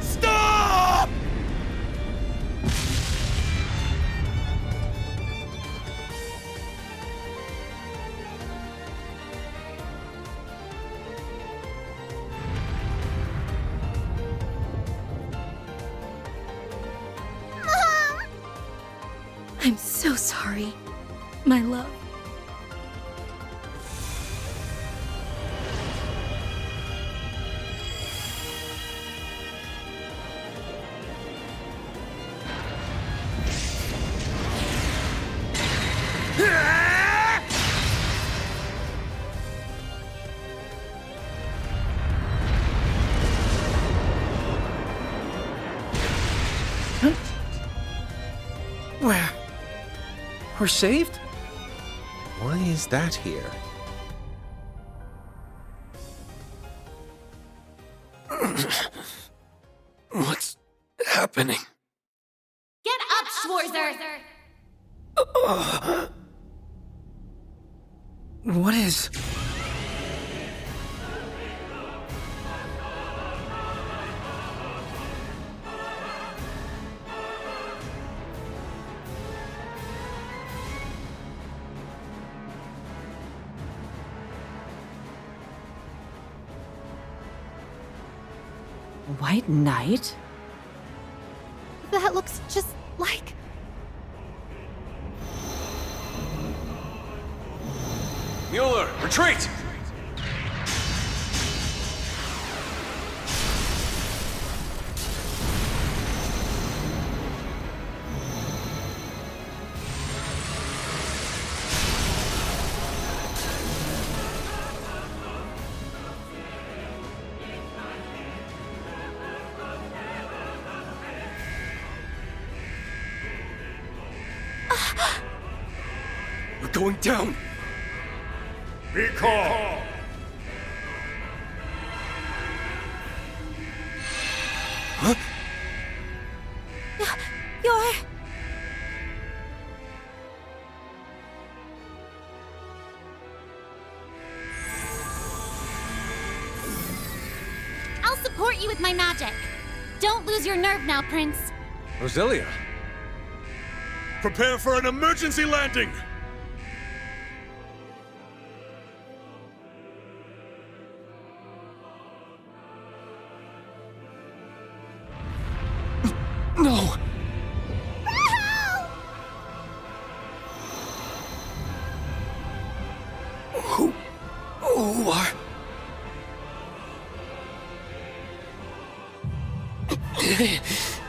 Stop! I'm so sorry, my love. We're saved? Why is that here? What's happening? Get up, Schwarzer! What is... White Knight? That looks just like... Mueller, retreat! We're going down! Be calm! Huh? You're... I'll support you with my magic. Don't lose your nerve now, Prince. Roselia? Prepare for an emergency landing! No! Who are This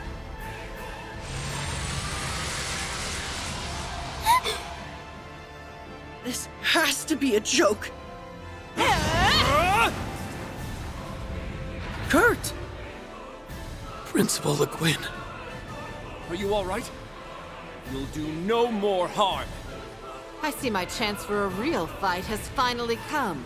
has to be a joke. Kurt! Principal Le Guin. Are you all right? You'll do no more harm. I see my chance for a real fight has finally come.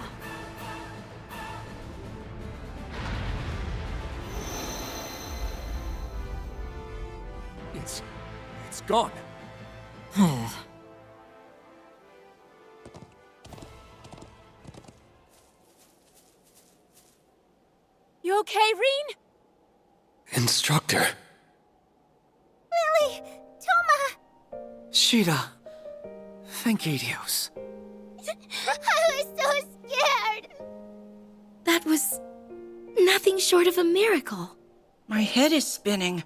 It's gone. You okay, Rean? Instructor. Lily! Toma! Sheeta. Thank-adios. I was so scared! That was nothing short of a miracle. My head is spinning.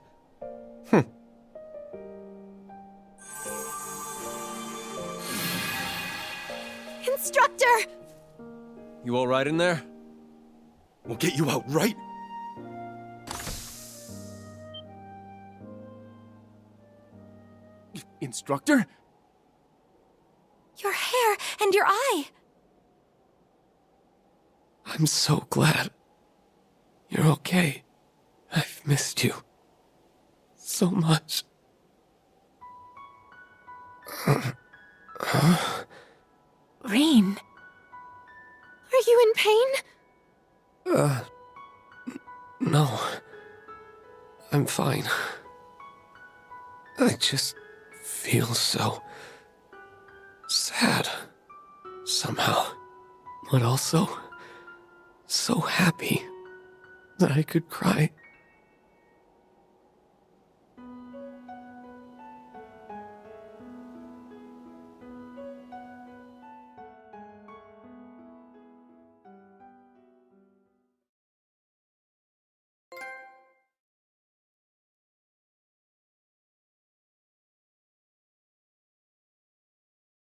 Instructor! You all right in there? We'll get you out, right? Instructor? Your hair and your eye. I'm so glad you're okay. I've missed you so much. Rean. Are you in pain? No. I'm fine. I just feel so sad somehow, but also so happy that I could cry